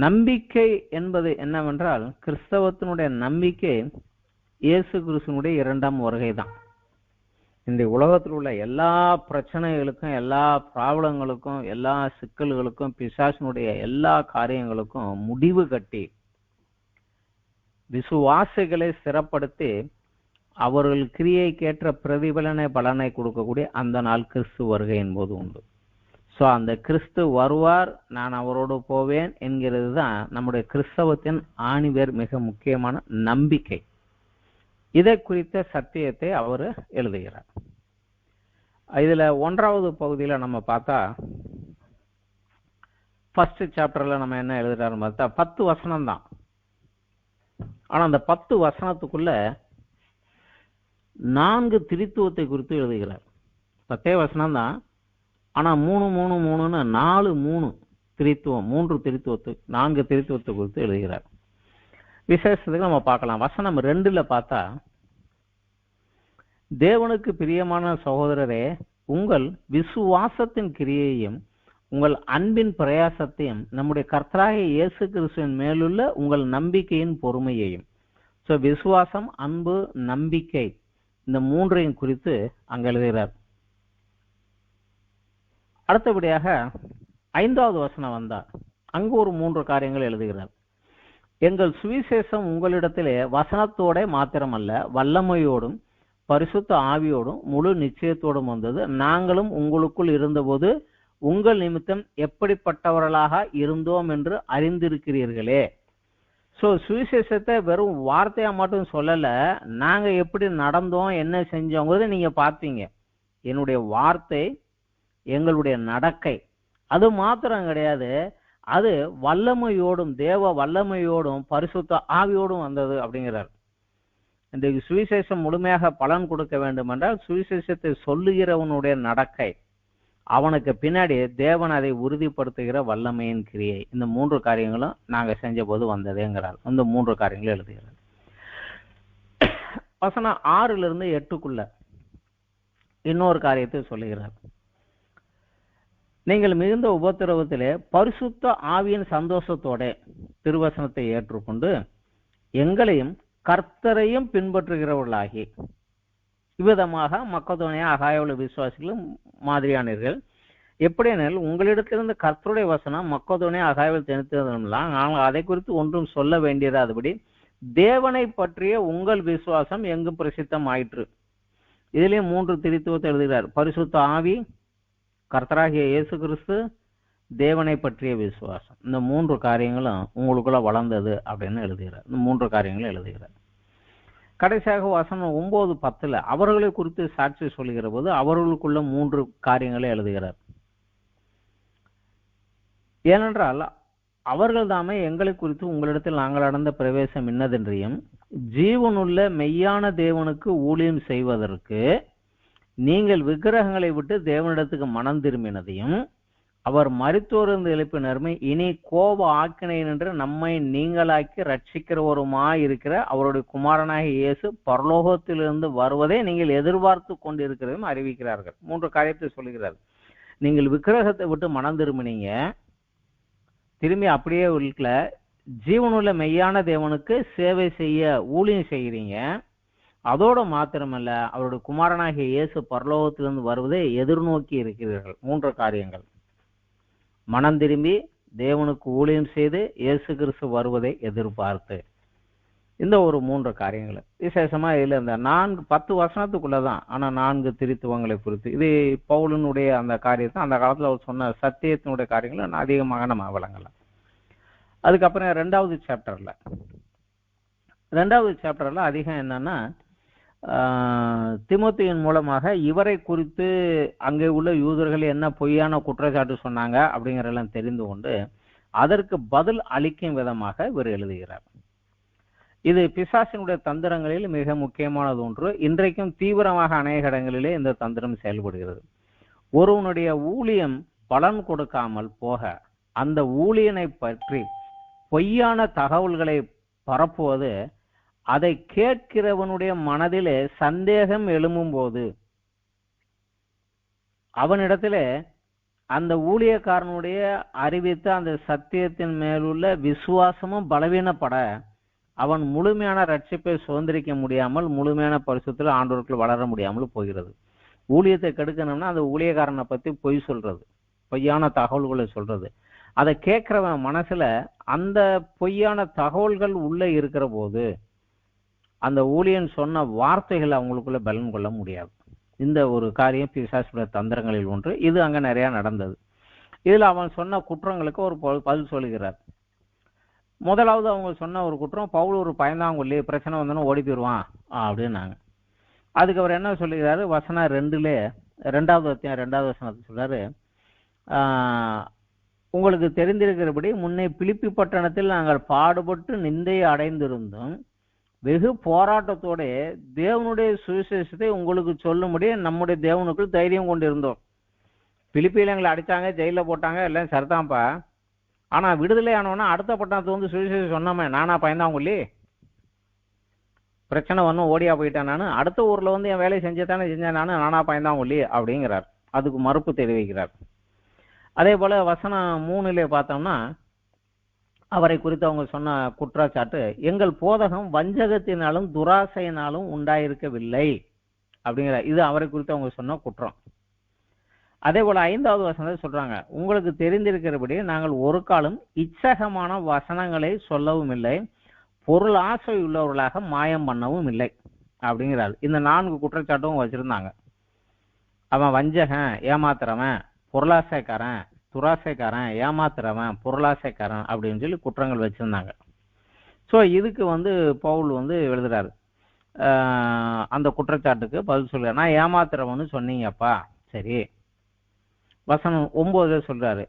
நம்பிக்கை என்பது என்னவென்றால் கிறிஸ்தவத்தினுடைய நம்பிக்கை இயேசு கிறிஸ்துவினுடைய 2ஆம் வருகை தான். இந்த உலகத்தில் உள்ள எல்லா பிரச்சனைகளுக்கும், எல்லா ப்ராப்ளங்களுக்கும், எல்லா சிக்கல்களுக்கும், பிசாசினுடைய எல்லா காரியங்களுக்கும் முடிவு கட்டி விசுவாசிகளை ஸ்திரப்படுத்தி அவர்கள் கிரியைக்கேற்ற பிரதிபலனை பலனை கொடுக்கக்கூடிய அந்த நாள் கிறிஸ்து வருகையின் போது உண்டு. ஸோ அந்த கிறிஸ்து வருவார், நான் அவரோடு போவேன் என்கிறது தான் நம்முடைய கிறிஸ்தவத்தின் ஆணிவேர், மிக முக்கியமான நம்பிக்கை. இதை குறித்த சத்தியத்தை அவர் எழுதுகிறார். இதுல 1வது பகுதியில நம்ம பார்த்தா, ஃபர்ஸ்ட் சாப்டர்ல நம்ம என்ன எழுதுறாருன்னு பார்த்தா 10 வசனம் தான். ஆனா அந்த 10 வசனத்துக்குள்ள 4 திரித்துவத்தை குறித்து எழுதுகிறார். 10 வசனம் தான், ஆனா 3, 3, 3ன்னு 4, 3 திரித்துவம், 3 திரித்துவத்தை, 4 திரித்துவத்தை குறித்து எழுதுகிறார். விசேஷத்துக்கு நம்ம பார்க்கலாம். வசனம் 2ல பார்த்தா, தேவனுக்கு பிரியமான சகோதரரே, உங்கள் விசுவாசத்தின் கிரியையும் உங்கள் அன்பின் பிரயாசத்தையும் நம்முடைய கர்த்தராகிய இயேசு கிறிஸ்துவின் மேலுள்ள உங்கள் நம்பிக்கையின் பொறுமையையும். ஸோ விசுவாசம், அன்பு, நம்பிக்கை, இந்த 3ஐயும் குறித்து அங்க எழுதுகிறார். அடுத்தபடியாக 5வது வசனம் வந்தா அங்கு ஒரு 3 காரியங்கள் எழுதுகிறார். எங்கள் சுவிசேஷம் உங்களிடத்திலே வசனத்தோட மாத்திரமல்ல, வல்லமையோடும் பரிசுத்த ஆவியோடும் முழு நிச்சயத்தோடும் வந்தது. நாங்களும் உங்களுக்குள் இருந்தபோது உங்கள் நிமித்தம் எப்படிப்பட்டவர்களாக இருந்தோம் என்று அறிந்திருக்கிறீர்களே. ஸோ சுவிசேஷத்தை வெறும் வார்த்தையா மட்டும் சொல்லல, நாங்க எப்படி நடந்தோம், என்ன செஞ்சோங்கிறத நீங்க பார்த்தீங்க. என்னுடைய வார்த்தை, எங்களுடைய நடக்கை, அது மாத்திரம் கிடையாது, அது வல்லமையோடும், தேவ வல்லமையோடும் பரிசுத்த ஆவியோடும் வந்தது அப்படிங்கிறார். இன்றைக்கு சுவிசேஷம் முழுமையாக பலன் கொடுக்க வேண்டும் என்றால் சுவிசேஷத்தை சொல்லுகிறவனுடைய நடக்கை, அவனுக்கு பின்னாடி தேவன் அதை உறுதிப்படுத்துகிற வல்லமையின் கிரியை, இந்த 3 காரியங்களும் நாங்க செஞ்ச போது வந்ததேங்கிறார். இந்த 3 காரியங்களும் எழுதுகிறார். வசனம் 6லிருந்து 8க்குள்ள இன்னொரு காரியத்தை சொல்லுகிறார். நீங்கள் மிகுந்த உபத்திரவத்திலே பரிசுத்த ஆவியின் சந்தோஷத்தோட திருவசனத்தை ஏற்றுக்கொண்டு எங்களையும் கர்த்தரையும் பின்பற்றுகிறவர்களாகி. இவ்விதமாக மக்கதோனியா அகாயாவுள்ள விசுவாசிகளும் மாதிரியானீர்கள். எப்படியெனில் உங்களிடத்திலிருந்து கர்த்தருடைய வசனம் மக்கதோனியா அகாயாவில் திணித்ததுலாம் ஆனால் அதை குறித்து ஒன்றும் சொல்ல வேண்டியதாதபடி தேவனை பற்றிய உங்கள் விசுவாசம் எங்கும் பிரசித்தம் ஆயிற்று. இதிலே 3 திரித்துவத்தை எழுதுகிறார். பரிசுத்த ஆவி, கர்த்தராகிய இயேசு கிறிஸ்து, தேவனை பற்றிய விசுவாசம். இந்த 3 காரியங்களும் உங்களுக்குள்ள வளர்ந்தது அப்படின்னு எழுதுகிறார். இந்த 3 காரியங்களும் எழுதுகிறார். கடைசியாக வசனம் 9:10 அவர்களை குறித்து சாட்சி சொல்லுகிற போது அவர்களுக்குள்ள 3 காரியங்களை எழுதுகிறார். ஏனென்றால் அவர்கள் தாமே எங்களை குறித்து உங்களிடத்தில் நாங்கள் அடைந்த பிரவேசம் இன்னதென்றையும் ஜீவனுள்ள மெய்யான தேவனுக்கு ஊழியம் செய்வதற்கு நீங்கள் விக்கிரகங்களை விட்டு தேவனிடத்துக்கு மனம் திரும்பினதையும் அவர் மரித்தோரிலிருந்து எழுப்பினருமே இனி கோப ஆக்கினை நின்று நம்மை நீங்களாக்கி ரட்சிக்கிறவருமாயிருக்கிற அவருடைய குமாரனாகிய இயேசு பரலோகத்திலிருந்து வருவதை நீங்கள் எதிர்பார்த்து கொண்டிருக்கிறதையும் அறிவிக்கிறார்கள். 3 காரியத்தை சொல்லுகிறார்கள். நீங்கள் விக்கிரகத்தை விட்டு மனம் திரும்பினீங்க, திரும்பி அப்படியே உள்ள ஜீவனுள்ள மெய்யான தேவனுக்கு சேவை செய்ய ஊழியம் செய்கிறீங்க. அதோட மாத்திரமல்ல அவருடைய குமாரனாகிய இயேசு பரலோகத்திலிருந்து வருவதை எதிர்நோக்கி இருக்கிறீர்கள். 3 காரியங்கள். மனம் திரும்பி தேவனுக்கு ஊழியம் செய்து இயேசு கிறிஸ்து வருவதை எதிர்பார்த்து, இந்த ஒரு 3 காரியங்கள் விசேஷமா இதுல இந்த 10 வசனத்துக்குள்ளதான். ஆனா 4 திரித்துவங்களை குறித்து இது பவுலினுடைய அந்த காரியத்தை அந்த காலத்துல அவர் சொன்ன சத்தியத்தினுடைய காரியங்களை அதிகமாக நம்ம வழங்கலாம். அதுக்கப்புறம் 2வது சாப்டர்ல அதிகம் என்னன்னா தீமோத்தேயின் மூலமாக இவரை குறித்து அங்கே உள்ள யூதர்கள் என்ன பொய்யான குற்றச்சாட்டு சொன்னாங்க அப்படிங்கறதெல்லாம் தெரிந்து கொண்டு அதற்கு பதில் அளிக்கும் விதமாக இவர் எழுதுகிறார். இது பிசாசினுடைய தந்திரங்களில் மிக முக்கியமானது ஒன்று. இன்றைக்கும் தீவிரமாக அநேக இடங்களிலே இந்த தந்திரம் செயல்படுகிறது. ஒருவனுடைய ஊழியம் பலன் கொடுக்காமல் போக அந்த ஊழியனை பற்றி பொய்யான தகவல்களை பரப்புவது அதை கேட்கிறவனுடைய மனதிலே சந்தேகம் எழும்பும் போது அவனிடத்திலே அந்த ஊழியக்காரனுடைய அறிவித்த அந்த சத்தியத்தின் மேலுள்ள விசுவாசமும் பலவீனப்பட அவன் முழுமையான ரட்சிப்பை சுதந்திரிக்க முடியாமல் முழுமையான பரிசுத்தில் ஆண்டவருக்குள் வளர முடியாமல் போகிறது. ஊழியத்தை கெடுக்கணும்னா அந்த ஊழியக்காரனை பத்தி பொய் சொல்றது, பொய்யான தகவல்களை சொல்றது, அதை கேட்கிறவன் மனசுல அந்த பொய்யான தகவல்கள் உள்ள இருக்கிற போது அந்த ஊழியன் சொன்ன வார்த்தைகள் அவங்களுக்குள்ள பலன் கொள்ள முடியாது. இந்த ஒரு காரியம் பிசாசுடைய தந்திரங்களில் ஒன்று. இது அங்க நிறைய நடந்தது. இதுல அவன் சொன்ன குற்றங்களுக்கு ஒரு பதில் சொல்லுகிறார். முதலாவது அவங்க சொன்ன ஒரு குற்றம், பவுல் ஒரு பயந்தாங்கொல்லி, பிரச்சனை வந்தோன்னு ஓடி போயிடுவான் அப்படின்னாங்க. அதுக்கு அவர் என்ன சொல்லுகிறாரு, வசனம் 2வது அத்தியாயம் 2வது வசனத்தை சொல்றாரு, உங்களுக்கு தெரிந்திருக்கிறபடி முன்னே பிலிப்பி பட்டணத்தில் நாங்கள் பாடுபட்டு நிந்தையை அடைந்திருந்தோம். வெகு போராட்டத்தோட தேவனுடைய சுவிசேஷத்தை உங்களுக்கு சொல்லும்படி நம்முடைய தேவனுக்குள் தைரியம் கொண்டிருந்தோம். பிலிப்பியில எங்களை அடித்தாங்க, ஜெயிலில் போட்டாங்க, எல்லாம் சரிதான்ப்பா. ஆனா விடுதலை ஆனவனா அடுத்த பட்டணத்தை வந்து சுவிசேஷம் சொன்னோமே, நானா பயந்தாங்கொல்லி, பிரச்சனை ஒன்றும் ஓடியா போயிட்டேன், நான் அடுத்த ஊர்ல வந்து என் வேலையை செஞ்சதானே செஞ்சேன், நானா பயந்தாங்கொல்லி அப்படிங்கிறார். அதுக்கு மறுப்பு தெரிவிக்கிறார். அதே போல வசனம் 3 பார்த்தோம்னா அவரை குறித்து அவங்க சொன்ன குற்றச்சாட்டு, எங்கள் போதகம் வஞ்சகத்தினாலும் துராசையினாலும் உண்டாயிருக்கவில்லை அப்படிங்கிற, இது அவரை குறித்து அவங்க சொன்ன குற்றம். அதே போல 5வது வசனத்தை சொல்றாங்க, உங்களுக்கு தெரிந்திருக்கிறபடி நாங்கள் ஒரு காலம் இச்சகமான வசனங்களை சொல்லவும் இல்லை, பொருள் ஆசை உள்ளவர்களாக மாயம் பண்ணவும் இல்லை அப்படிங்கிறாரு. இந்த 4 குற்றச்சாட்டும் வச்சிருந்தாங்க. அவன் வஞ்சகன், ஏமாத்துறவன், பொருளாசைக்காரன், துராசைக்காரன், ஏமாத்துறவன், பொருளாசைக்காரன் அப்படின்னு சொல்லி குற்றங்கள் வச்சிருந்தாங்க. ஸோ இதுக்கு வந்து பவுல் வந்து எழுதுறாரு, அந்த குற்றச்சாட்டுக்கு பதில் சொல்றாரு. நான் ஏமாத்துறவன்னு சொன்னீங்கப்பா, சரி. வசனம் 9 சொல்றாரு,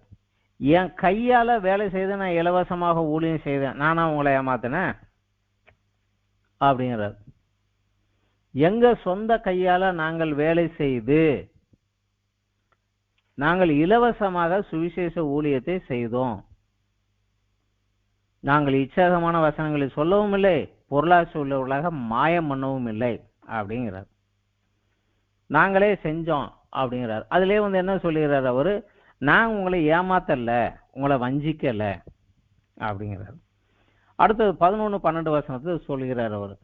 என் கையால வேலை செய்து நான் இலவசமாக ஊழியம் செய்தேன், நானா உங்களை ஏமாத்தினேன் அப்படிங்கிறார். எங்க சொந்த கையால நாங்கள் வேலை செய்து நாங்கள் இலவசமாக சுவிசேஷ ஊழியத்தை செய்தோம். நாங்கள் இச்சகமான வசனங்களை சொல்லவும் இல்லை, பொருளாசை உள்ளவர்களாக மாயம் பண்ணவும் இல்லை அப்படிங்கிறார். நாங்களே செஞ்சோம் அப்படிங்கிறார். அதுலேயே வந்து என்ன சொல்லுகிறார் அவரு, நான் உங்களை ஏமாத்தல, உங்களை வஞ்சிக்கல அப்படிங்கிறார். அடுத்தது 11-12 வசனத்தில் சொல்கிறார் அவர்.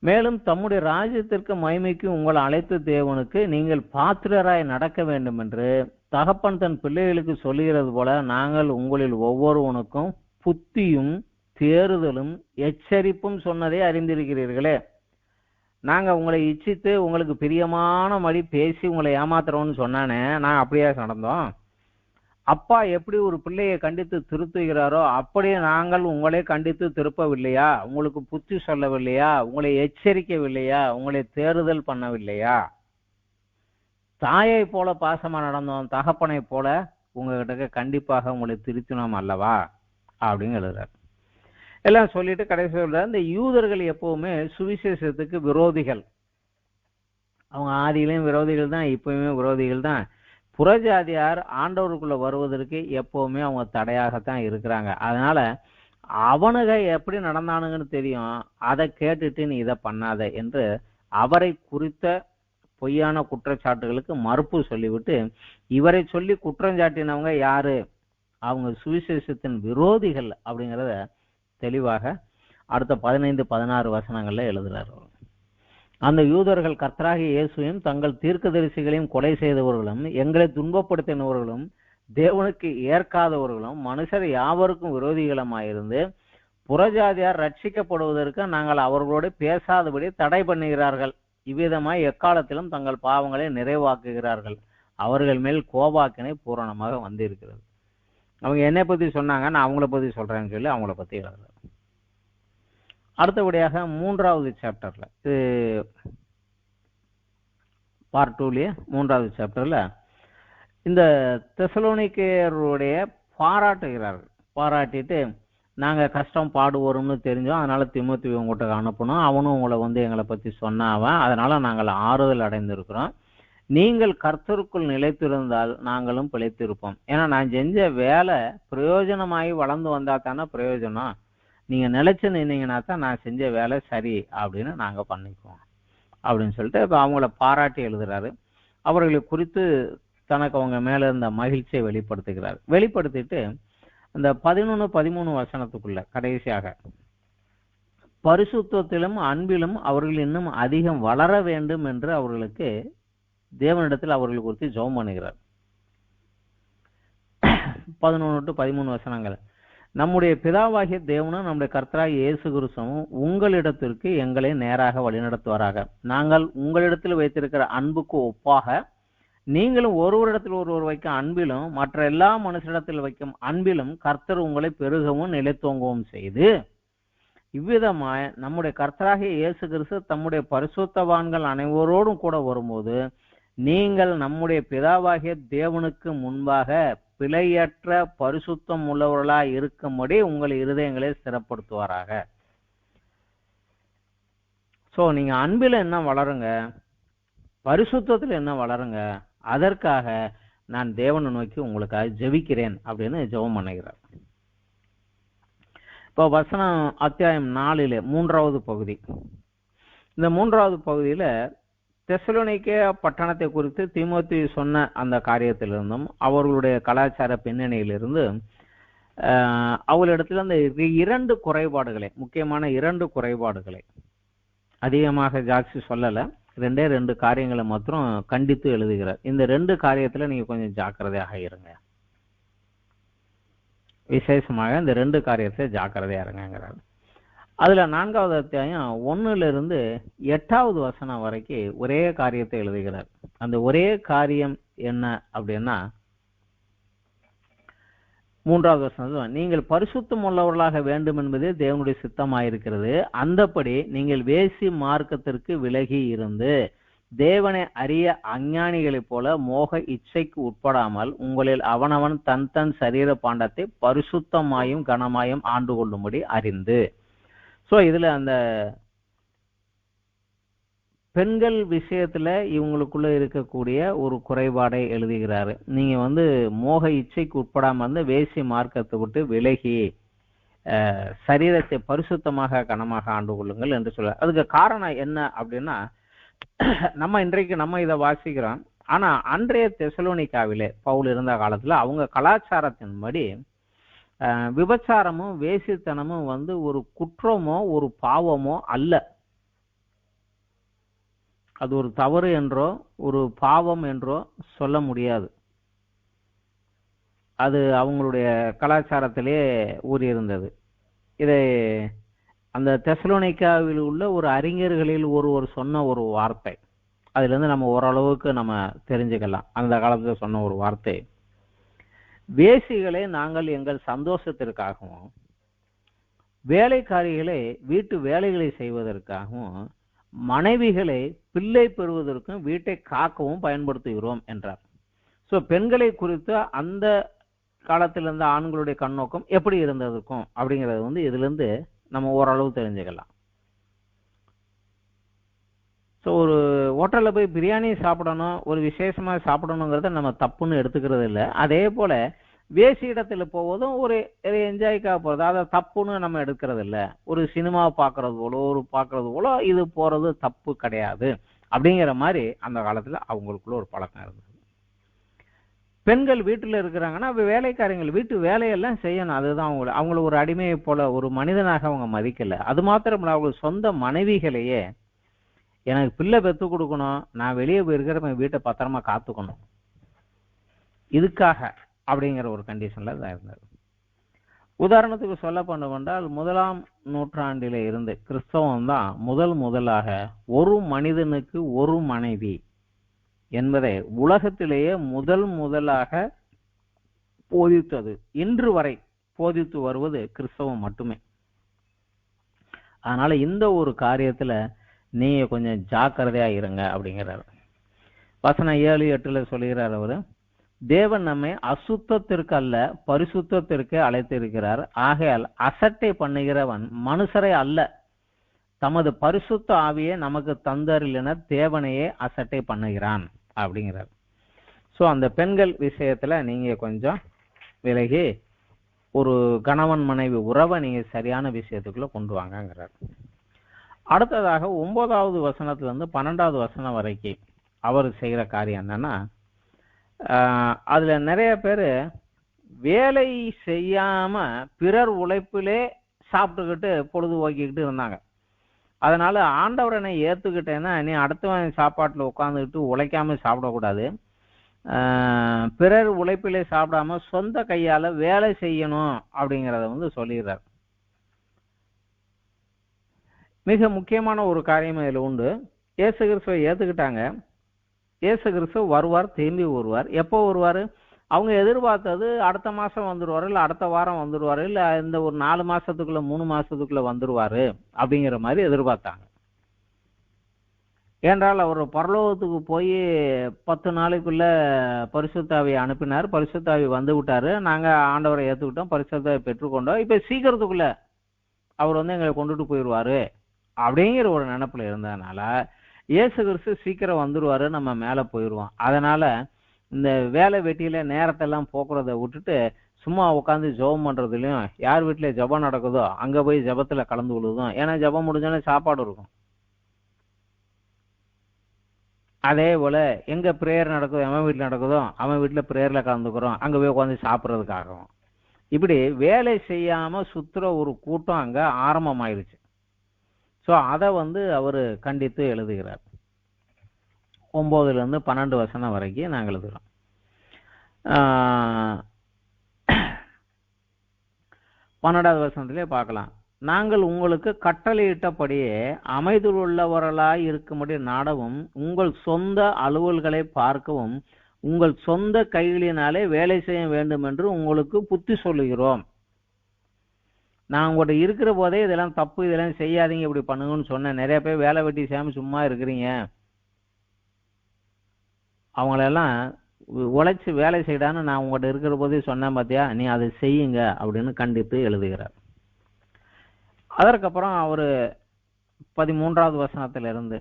மேலும் தம்முடைய ராஜ்யத்திற்கு மகிமைக்கு உங்கள் அழைத்த தேவனுக்கு நீங்கள் பாத்திரராய் நடக்க வேண்டும் என்று தகப்பன் தன் பிள்ளைகளுக்கு சொல்லுகிறது போல நாங்கள் உங்களில் ஒவ்வொருவனுக்கும் புத்தியும் தேறுதலும் எச்சரிப்பும் சொன்னதை அறிந்திருக்கிறீர்களே. நாங்க உங்களை இச்சித்து உங்களுக்கு பிரியமான மொழி பேசி உங்களை ஏமாத்துறோம்னு சொன்னானே, நாங்க அப்படியே நடந்தோம். அப்பா எப்படி ஒரு பிள்ளையை கண்டித்து திருத்துகிறாரோ அப்படியே நாங்கள் உங்களை கண்டித்து திருப்பவில்லையா? உங்களுக்கு புத்தி சொல்லவில்லையா? உங்களை எச்சரிக்கவில்லையா? உங்களை தேறுதல் பண்ணவில்லையா? தாயை போல பாசமா நடந்தோம், தகப்பனை போல உங்ககிட்ட கண்டிப்பாக உங்களை திருத்தினோம் அல்லவா அப்படின்னு எழுதுறாரு. எல்லாம் சொல்லிட்டு கடைசி சொல்றாரு, இந்த யூதர்கள் எப்பவுமே சுவிசேஷத்துக்கு விரோதிகள். அவங்க ஆதியிலையும் விரோதிகள் தான், இப்பவுமே விரோதிகள் தான். புறஜாதியார் ஆண்டவருக்குள்ள வருவதற்கு எப்பவுமே அவங்க தடையாகத்தான் இருக்கிறாங்க. அதனால அவனுக எப்படி நடந்தானுங்கன்னு தெரியும், அதை கேட்டுட்டு நீ இதை பண்ணாத என்று அவரை குறித்த பொய்யான குற்றச்சாட்டுகளுக்கு மறுப்பு சொல்லிவிட்டு இவரை சொல்லி குற்றஞ்சாட்டினவங்க யாரு? அவங்க சுவிசேஷத்தின் விரோதிகள் அப்படிங்கிறத தெளிவாக அடுத்த 15-16 வசனங்கள்ல எழுதுறாரு. அந்த யூதர்கள் கர்த்தராகிய இயேசுவையும் தங்கள் தீர்க்கதரிசிகளையும் கொலை செய்தவர்களும் எங்களை துன்பப்படுத்தினவர்களும் தேவனுக்கு ஏற்காதவர்களும் மனுஷர் யாவருக்கும் விரோதிகளுமாயிருந்து புறஜாதியார் ரட்சிக்கப்படுவதற்கு நாங்கள் அவர்களோடு பேசாதபடி தடை பண்ணுகிறார்கள். இவ்விதமாய் எக்காலத்திலும் தங்கள் பாவங்களை நிறைவாக்குகிறார்கள். அவர்கள் மேல் கோபாக்கினை பூரணமாக வந்திருக்கிறது. அவங்க என்னை பத்தி சொன்னாங்க, நான் அவங்கள பத்தி சொல்றேன்னு சொல்லி அவங்கள பத்தி எழுதுறாரு. அடுத்தபடியாக 3வது சாப்டர்ல, இது பார்ட் 2லயே 3வது சாப்டர்ல இந்த தெசலோனிக்கேயருடைய பாராட்டுகிறார்கள். பாராட்டிட்டு நாங்க கஷ்டம் பாடுவோம்னு தெரிஞ்சோம், அதனால தீமோத்தேயுவை உங்கள்கிட்ட அனுப்பணும், அவனும் உங்களை எங்களை பத்தி சொன்னாவன், அதனால நாங்கள் ஆறுதல் அடைந்திருக்கிறோம். நீங்கள் கர்த்தருக்குள் நிலைத்திருந்தால் நாங்களும் பிழைத்திருப்போம். ஏன்னா நான் செஞ்ச வேலை பிரயோஜனமாகி வளர்ந்து வந்தா தானே பிரயோஜனம். நீங்க நிலைச்சு நின்னீங்கன்னா தான் நான் செஞ்ச வேலை சரி அப்படின்னு நாங்க பண்ணிக்குவோம் அப்படின்னு சொல்லிட்டு இப்ப அவங்கள பாராட்டி எழுதுறாரு. அவர்களை குறித்து தனக்கு அவங்க மேல இருந்த மகிழ்ச்சியை வெளிப்படுத்துகிறார். வெளிப்படுத்திட்டு அந்த 11-13 வசனத்துக்குள்ள கடைசியாக பரிசுத்தத்திலும் அன்பிலும் அவர்கள் இன்னும் அதிகம் வளர வேண்டும் என்று அவர்களுக்கு தேவனிடத்தில் அவர்கள் குறித்து ஜெபம் பண்ணுகிறார். 11-13 வசனங்கள். நம்முடைய பிதாவாகிய தேவனும் நம்முடைய கர்த்தராகிய இயேசு கிறிஸ்துவும் உங்களிடத்திற்கு எங்களை நேராக வழிநடத்துவாராக. நாங்கள் உங்களிடத்தில் வைத்திருக்கிற அன்புக்கு ஒப்பாக நீங்களும் ஒருவரிடத்தில் ஒருவர் வைக்கும் அன்பிலும் மற்ற எல்லா மனுஷரிடத்தில் வைக்கும் அன்பிலும் கர்த்தர் உங்களை பெருகவும் நிலைத்தோங்கவும் செய்து இவ்விதமாய் நம்முடைய கர்த்தராகிய இயேசு கிறிஸ்து தம்முடைய பரிசுத்தவான்கள் அனைவரோடும் கூட வரும்போது நீங்கள் நம்முடைய பிதாவாகிய தேவனுக்கு முன்பாக பிழையற்ற பரிசுத்தம் உள்ளவர்களாய் இருக்கும்படி உங்கள் இருதயங்களை ஸ்திரப்படுத்துவாராக. சோ நீங்க அன்பில என்ன வளருங்க, பரிசுத்தத்துல என்ன வளருங்க, அதற்காக நான் தேவனை நோக்கி உங்களுக்காக ஜெபிக்கிறேன் அப்படின்னு ஜெபம் பண்ணுகிறார். இப்போ வசனம் அத்தியாயம் 4 3வது பகுதி. இந்த 3வது பகுதியில தெசலோனிக்கே பட்டணத்தை குறித்து தீமோத்தேயு சொன்ன அந்த காரியத்திலிருந்தும் அவர்களுடைய கலாச்சார பின்னணியிலிருந்து அவர்களிடத்தில் அந்த 2 குறைபாடுகளை, முக்கியமான 2 குறைபாடுகளை அதிகமாக ஜாஸ்தி சொல்லல, 2 காரியங்களை மாத்திரம் கண்டித்து எழுதுகிறார். இந்த 2 காரியத்துல நீங்க கொஞ்சம் ஜாக்கிரதையாக இருங்க, விசேஷமாக இந்த 2 காரியத்தை ஜாக்கிரதையா இருங்கிறார். அதுல 4வது அத்தியாயம் 1-8வது வசனம் வரைக்கும் ஒரே காரியத்தை எழுதுகிறார். அந்த ஒரே காரியம் என்ன அப்படின்னா 3வது வசனம், நீங்கள் பரிசுத்தம் உள்ளவர்களாக வேண்டும் என்பதே தேவனுடைய சித்தமாயிருக்கிறது. அந்தபடி நீங்கள் வேசி மார்க்கத்திற்கு விலகி இருந்து தேவனை அறிய அஞ்ஞானிகளைப் போல மோக இச்சைக்கு உட்படாமல் உங்களில் அவனவன் தன் தன் சரீர பாண்டத்தை பரிசுத்தமாயும் கனமாயும் ஆண்டு கொள்ளும்படி அறிந்து. சோ இதுல அந்த பெண்கள் விஷயத்துல இவங்களுக்குள்ள இருக்கக்கூடிய ஒரு குறைபாடை எழுதுகிறாரு. நீங்க மோக இச்சைக்கு உட்படாம இருந்து வேசி மார்க்கத்தை விட்டு விலகி சரீரத்தை பரிசுத்தமாக கனமாக ஆண்டு கொள்ளுங்கள் என்று சொல்ல. அதுக்கு காரணம் என்ன அப்படின்னா, இன்றைக்கு நம்ம இதை வாசிக்கிறோம். ஆனா அன்றைய தெசலோனிக்காவிலே பவுல் இருந்த காலத்துல அவங்க கலாச்சாரத்தின்படி விபச்சாரமும் வேசித்தனமும் வந்து ஒரு குற்றமோ ஒரு பாவமோ அல்ல. அது ஒரு தவறு என்றோ ஒரு பாவம் என்றோ சொல்ல முடியாது. அது அவங்களுடைய கலாச்சாரத்திலே ஊறியிருந்தது. இதை அந்த தெசலோனிக்காவில் உள்ள ஒரு அறிஞர்களில் ஒருவர் சொன்ன ஒரு வார்த்தை, அதுல இருந்து நம்ம ஓரளவுக்கு நம்ம தெரிஞ்சுக்கலாம். அந்த காலத்துல சொன்ன ஒரு வார்த்தை, வேசிகளை நாங்கள் எங்கள் சந்தோஷத்திற்காகவும் வேலைக்காரிகளை வீட்டு வேலைகளை செய்வதற்காகவும் மனைவிகளை பிள்ளை பெறுவதற்கும் வீட்டை காக்கவும் பயன்படுத்துகிறோம் என்றார். ஸோ பெண்களை குறித்த அந்த காலத்தில் இருந்த ஆண்களுடைய கண்ணோக்கம் எப்படி இருந்ததுக்கும் அப்படிங்கிறது வந்து இதுல இருந்து நம்ம ஓரளவு தெரிஞ்சுக்கலாம். ஸோ ஒரு ஹோட்டல்ல போய் பிரியாணி சாப்பிடணும், ஒரு விசேஷமா சாப்பிடணுங்கிறத நம்ம தப்புன்னு எடுத்துக்கிறது இல்லை. அதே போல வேசி இடத்துல போவதும் ஒரு என்ஜாய்க்காக போறது, அதை தப்புன்னு நம்ம எடுக்கிறது இல்லை. ஒரு சினிமா பார்க்கறது போல இது போறது தப்பு கிடையாது அப்படிங்கிற மாதிரி அந்த காலத்துல அவங்களுக்குள்ள ஒரு பழக்கம் இருந்தது. பெண்கள் வீட்டுல இருக்கிறாங்கன்னா வேலைக்காரங்கள் வீட்டு வேலையெல்லாம் செய்யணும். அதுதான் அவங்கள ஒரு அடிமையை போல ஒரு மனிதனாக அவங்க மதிக்கல. அது மாத்திரம் இல்ல, அவங்க சொந்த மனைவிகளையே எனக்கு பிள்ளை பெத்து கொடுக்கணும், நான் வெளியே போயிருக்கிற வீட்டை பத்திரமா காத்துக்கணும், இதுக்காக அப்படிங்கிற ஒரு கண்டிஷன்ல தான் இருந்தது. உதாரணத்துக்கு சொல்ல போனவென்றால் 1ஆம் நூற்றாண்டில இருந்து கிறிஸ்தவம் தான் முதலாக ஒரு மனிதனுக்கு ஒரு மனைவி என்பதை உலகத்திலேயே முதலாக போதித்தது. இன்று வரை போதித்து வருவது கிறிஸ்தவம் மட்டுமே. அதனால இந்த ஒரு காரியத்துல நீங்க கொஞ்சம் ஜாக்கிரதையா இருங்க அப்படிங்கிறார். வசனம் 7-8 சொல்லுகிறார் அவரு, தேவன் நம்மை அசுத்தத்திற்கு அல்ல பரிசுத்தத்திற்கு அழைத்திருக்கிறார். ஆகையால் அசட்டை பண்ணுகிறவன் மனுஷரை அல்ல, தமது பரிசுத்த ஆவியை நமக்கு தந்தரில் தேவனையே அசட்டை பண்ணுகிறான் அப்படிங்கிறார். ஸோ அந்த பெண்கள் விஷயத்துல நீங்க கொஞ்சம் விலகி ஒரு கணவன் மனைவி உறவை நீங்க சரியான விஷயத்துக்குள்ள கொண்டு வாங்கிறார். அடுத்ததாக 9வது வசனத்துல இருந்து 12வது வசனம் வரைக்கும் அவர் செய்கிற காரியம் என்னன்னா, அதுல நிறைய பேரு வேலை செய்யாம பிறர் உழைப்பிலே சாப்பிட்டுக்கிட்டு பொழுதுபோக்கிக்கிட்டு இருந்தாங்க. அதனால ஆண்டவரனை ஏத்துக்கிட்டேன்னா நீ அடுத்தவன் சாப்பாட்டுல உட்காந்துக்கிட்டு உழைக்காம சாப்பிடக்கூடாது, பிறர் உழைப்பிலே சாப்பிடாம சொந்த கையால வேலை செய்யணும் அப்படிங்கிறத வந்து சொல்லிடுறார். மிக முக்கியமான ஒரு காரியம் இதுல உண்டு. இயேசு கிறிஸ்துவை ஏத்துக்கிட்டாங்க. இயேசு கிறிஸ்து வருவார், திரும்பி வருவார். எப்போ வருவாரு? அவங்க எதிர்பார்த்தது அடுத்த மாசம் வந்துருவாரு, இல்ல அடுத்த வாரம் வந்துருவாரு, இல்ல இந்த ஒரு 4 மாசத்துக்குள்ள 3 மாசத்துக்குள்ள வந்துருவாரு அப்படிங்கிற மாதிரி எதிர்பார்த்தாங்க. ஏன்றால் அவர் பரலோகத்துக்கு போய் 10 நாளைக்குள்ள பரிசுத்தாவியை அனுப்பினார். பரிசுத்தாவி வந்து விட்டாரு, நாங்க ஆண்டவரை ஏத்துக்கிட்டோம், பரிசுத்தாவை பெற்றுக்கொண்டோம். இப்ப சீக்கிரத்துக்குள்ள அவர் வந்து எங்களை கொண்டுட்டு போயிடுவாரு அப்படிங்கிற ஒரு நினைப்புல இருந்ததுனால இயேசு கிறிஸ்து சீக்கிரம் வந்துருவாரு, நம்ம மேல போயிடுவோம். அதனால இந்த வேலை வெட்டியில நேரத்தெல்லாம் போக்குறத விட்டுட்டு சும்மா உட்காந்து ஜெபம் பண்றதுலயும், யார் வீட்டுல ஜெபம் நடக்குதோ அங்க போய் ஜெபத்துல கலந்து கொள்ளுதும். ஏன்னா ஜெபம் முடிஞ்சோன்னே சாப்பாடு இருக்கும். அதே போல எங்க பிரேயர் நடக்குதோ, எவன் வீட்டுல நடக்குதோ அவன் வீட்டுல பிரேயர்ல கலந்துக்கிறோம், அங்க போய் உட்காந்து சாப்பிட்றதுக்காகவும். இப்படி வேலை செய்யாம சுத்துற ஒரு கூட்டம் அங்க ஆரம்பமாயிருச்சு. ஸோ அதை வந்து அவரு கண்டித்து எழுதுகிறார். 9ல இருந்து 12 வசனம் வரைக்கும் நாங்கள் எழுதுகிறோம். 12வது வசனத்திலே பார்க்கலாம், நாங்கள் உங்களுக்கு கட்டளையிட்டபடியே அமைதியுள்ளவர்களாய் இருக்கும்படி நாடவும், உங்கள் சொந்த அலுவல்களை பார்க்கவும், உங்கள் சொந்த கைகளினாலே வேலை செய்ய வேண்டும் என்று உங்களுக்கு புத்தி சொல்லுகிறோம். நான் உங்கள்கிட்ட இருக்கிற போதே இதெல்லாம் தப்பு, இதெல்லாம் செய்யாதீங்க, இப்படி பண்ணுங்கன்னு சொன்னேன். நிறைய பேர் வேலை வெட்டி செய்யாம சும்மா இருக்கிறீங்க, அவங்களெல்லாம் உழைச்சு வேலை செய்யடான்னு நான் உங்கள்கிட்ட இருக்கிற போதே சொன்னேன் பார்த்தியா, நீ அதை செய்யுங்க அப்படின்னு கண்டித்து எழுதுகிறார். அதற்கப்புறம் அவரு 13வது வசனத்திலிருந்து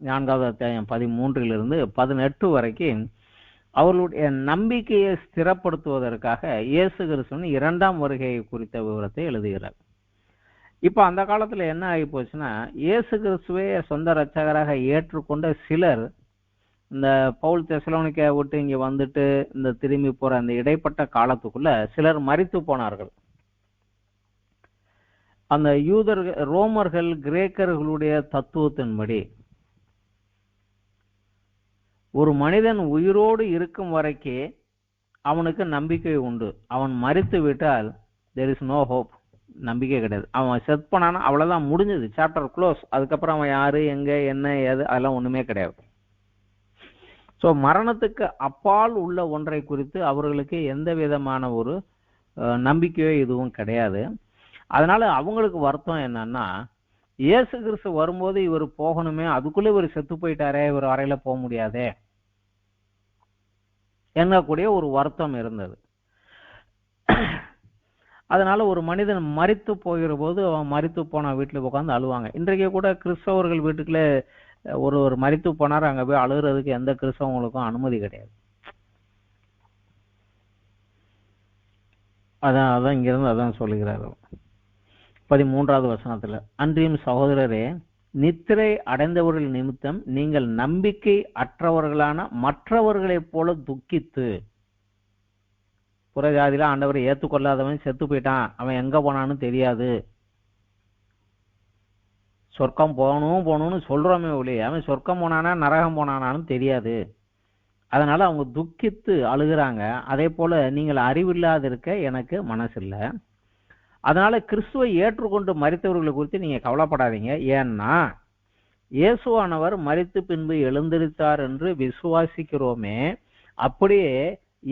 4வது அத்தியாயம் 13லிருந்து 18 வரைக்கும் அவர்களுடைய நம்பிக்கையை ஸ்திரப்படுத்துவதற்காக இயேசு கிறிஸ்துவின் 2ஆம் வருகையை குறித்த விவரத்தை எழுதுகிறார். இப்ப அந்த காலத்துல என்ன ஆகி போச்சுன்னா, இயேசு கிறிஸ்துவை சொந்த இரட்சகராக ஏற்றுக்கொண்ட சிலர் இந்த பவுல் தெசலோனிக்கை விட்டு இங்க வந்துட்டு இந்த திரும்பி போற அந்த இடைப்பட்ட காலத்துக்குள்ள சிலர் மரித்து போனார்கள். அந்த யூதர்கள், ரோமர்கள், கிரேக்கர்களுடைய தத்துவத்தின்படி ஒரு மனிதன் உயிரோடு இருக்கும் வரைக்கே அவனுக்கு நம்பிக்கை உண்டு. அவன் மரித்து விட்டால் there is no hope, நம்பிக்கை கிடையாது. அவன் செத் பண்ணானா அவ்வளவுதான், முடிஞ்சது, சாப்டர் க்ளோஸ். அதுக்கப்புறம் அவன் யாரு, எங்க, என்ன, ஏது, அதெல்லாம் ஒண்ணுமே கிடையாது. ஸோ மரணத்துக்கு அப்பால் உள்ள ஒன்றை குறித்து அவர்களுக்கு எந்த விதமான ஒரு நம்பிக்கையோ இதுவும் கிடையாது. அதனால அவங்களுக்கு வருத்தம் என்னன்னா, இயேசு கிறிஸ்து வரும்போது இவர் போகணுமே, அதுக்குள்ள இவர் செத்து போயிட்டாரே, இவர் வரையில போக முடியாதே என்னக்கூடிய ஒரு வருத்தம் இருந்தது. அதனால ஒரு மனிதன் மரித்து போகிற போது அவன் மரித்து போன வீட்டுல உட்காந்து அழுவாங்க. இன்றைக்கு கூட கிறிஸ்தவர்கள் வீட்டுக்குள்ள ஒரு மரித்து போனார், அங்க போய் அழுகிறதுக்கு எந்த கிறிஸ்தவங்களுக்கும் அனுமதி கிடையாது. அதான் இங்கிருந்து அதான் சொல்லுகிறார் 13வது வசனத்துல. அன்றியும் சகோதரரே, நித்திரை அடைந்தவர்கள் நிமித்தம் நீங்கள் நம்பிக்கை அற்றவர்களான மற்றவர்களைப் போல துக்கித்து, புறஜாதியில ஆண்டவரை ஏத்துக்கொள்ளாதவன் செத்து போயிட்டான், அவன் எங்க போனான்னு தெரியாது, சொர்க்கம் போகணும்னு சொல்றோமே ஒழிய அவன் சொர்க்கம் போனானா நரகம் போனானான்னு தெரியாது. அதனால அவங்க துக்கித்து அழுகிறாங்க. அதே போல நீங்கள் அறிவில்லாதிருக்க எனக்கு மனசில்லை. அதனால கிறிஸ்துவை ஏற்றுக்கொண்டு மரித்தவர்களை குறித்து நீங்க கவலைப்படாதீங்க. ஏன்னா இயேசுவானவர் மரித்து பின்பு எழுந்திருத்தார் என்று விசுவாசிக்கிறோமே, அப்படியே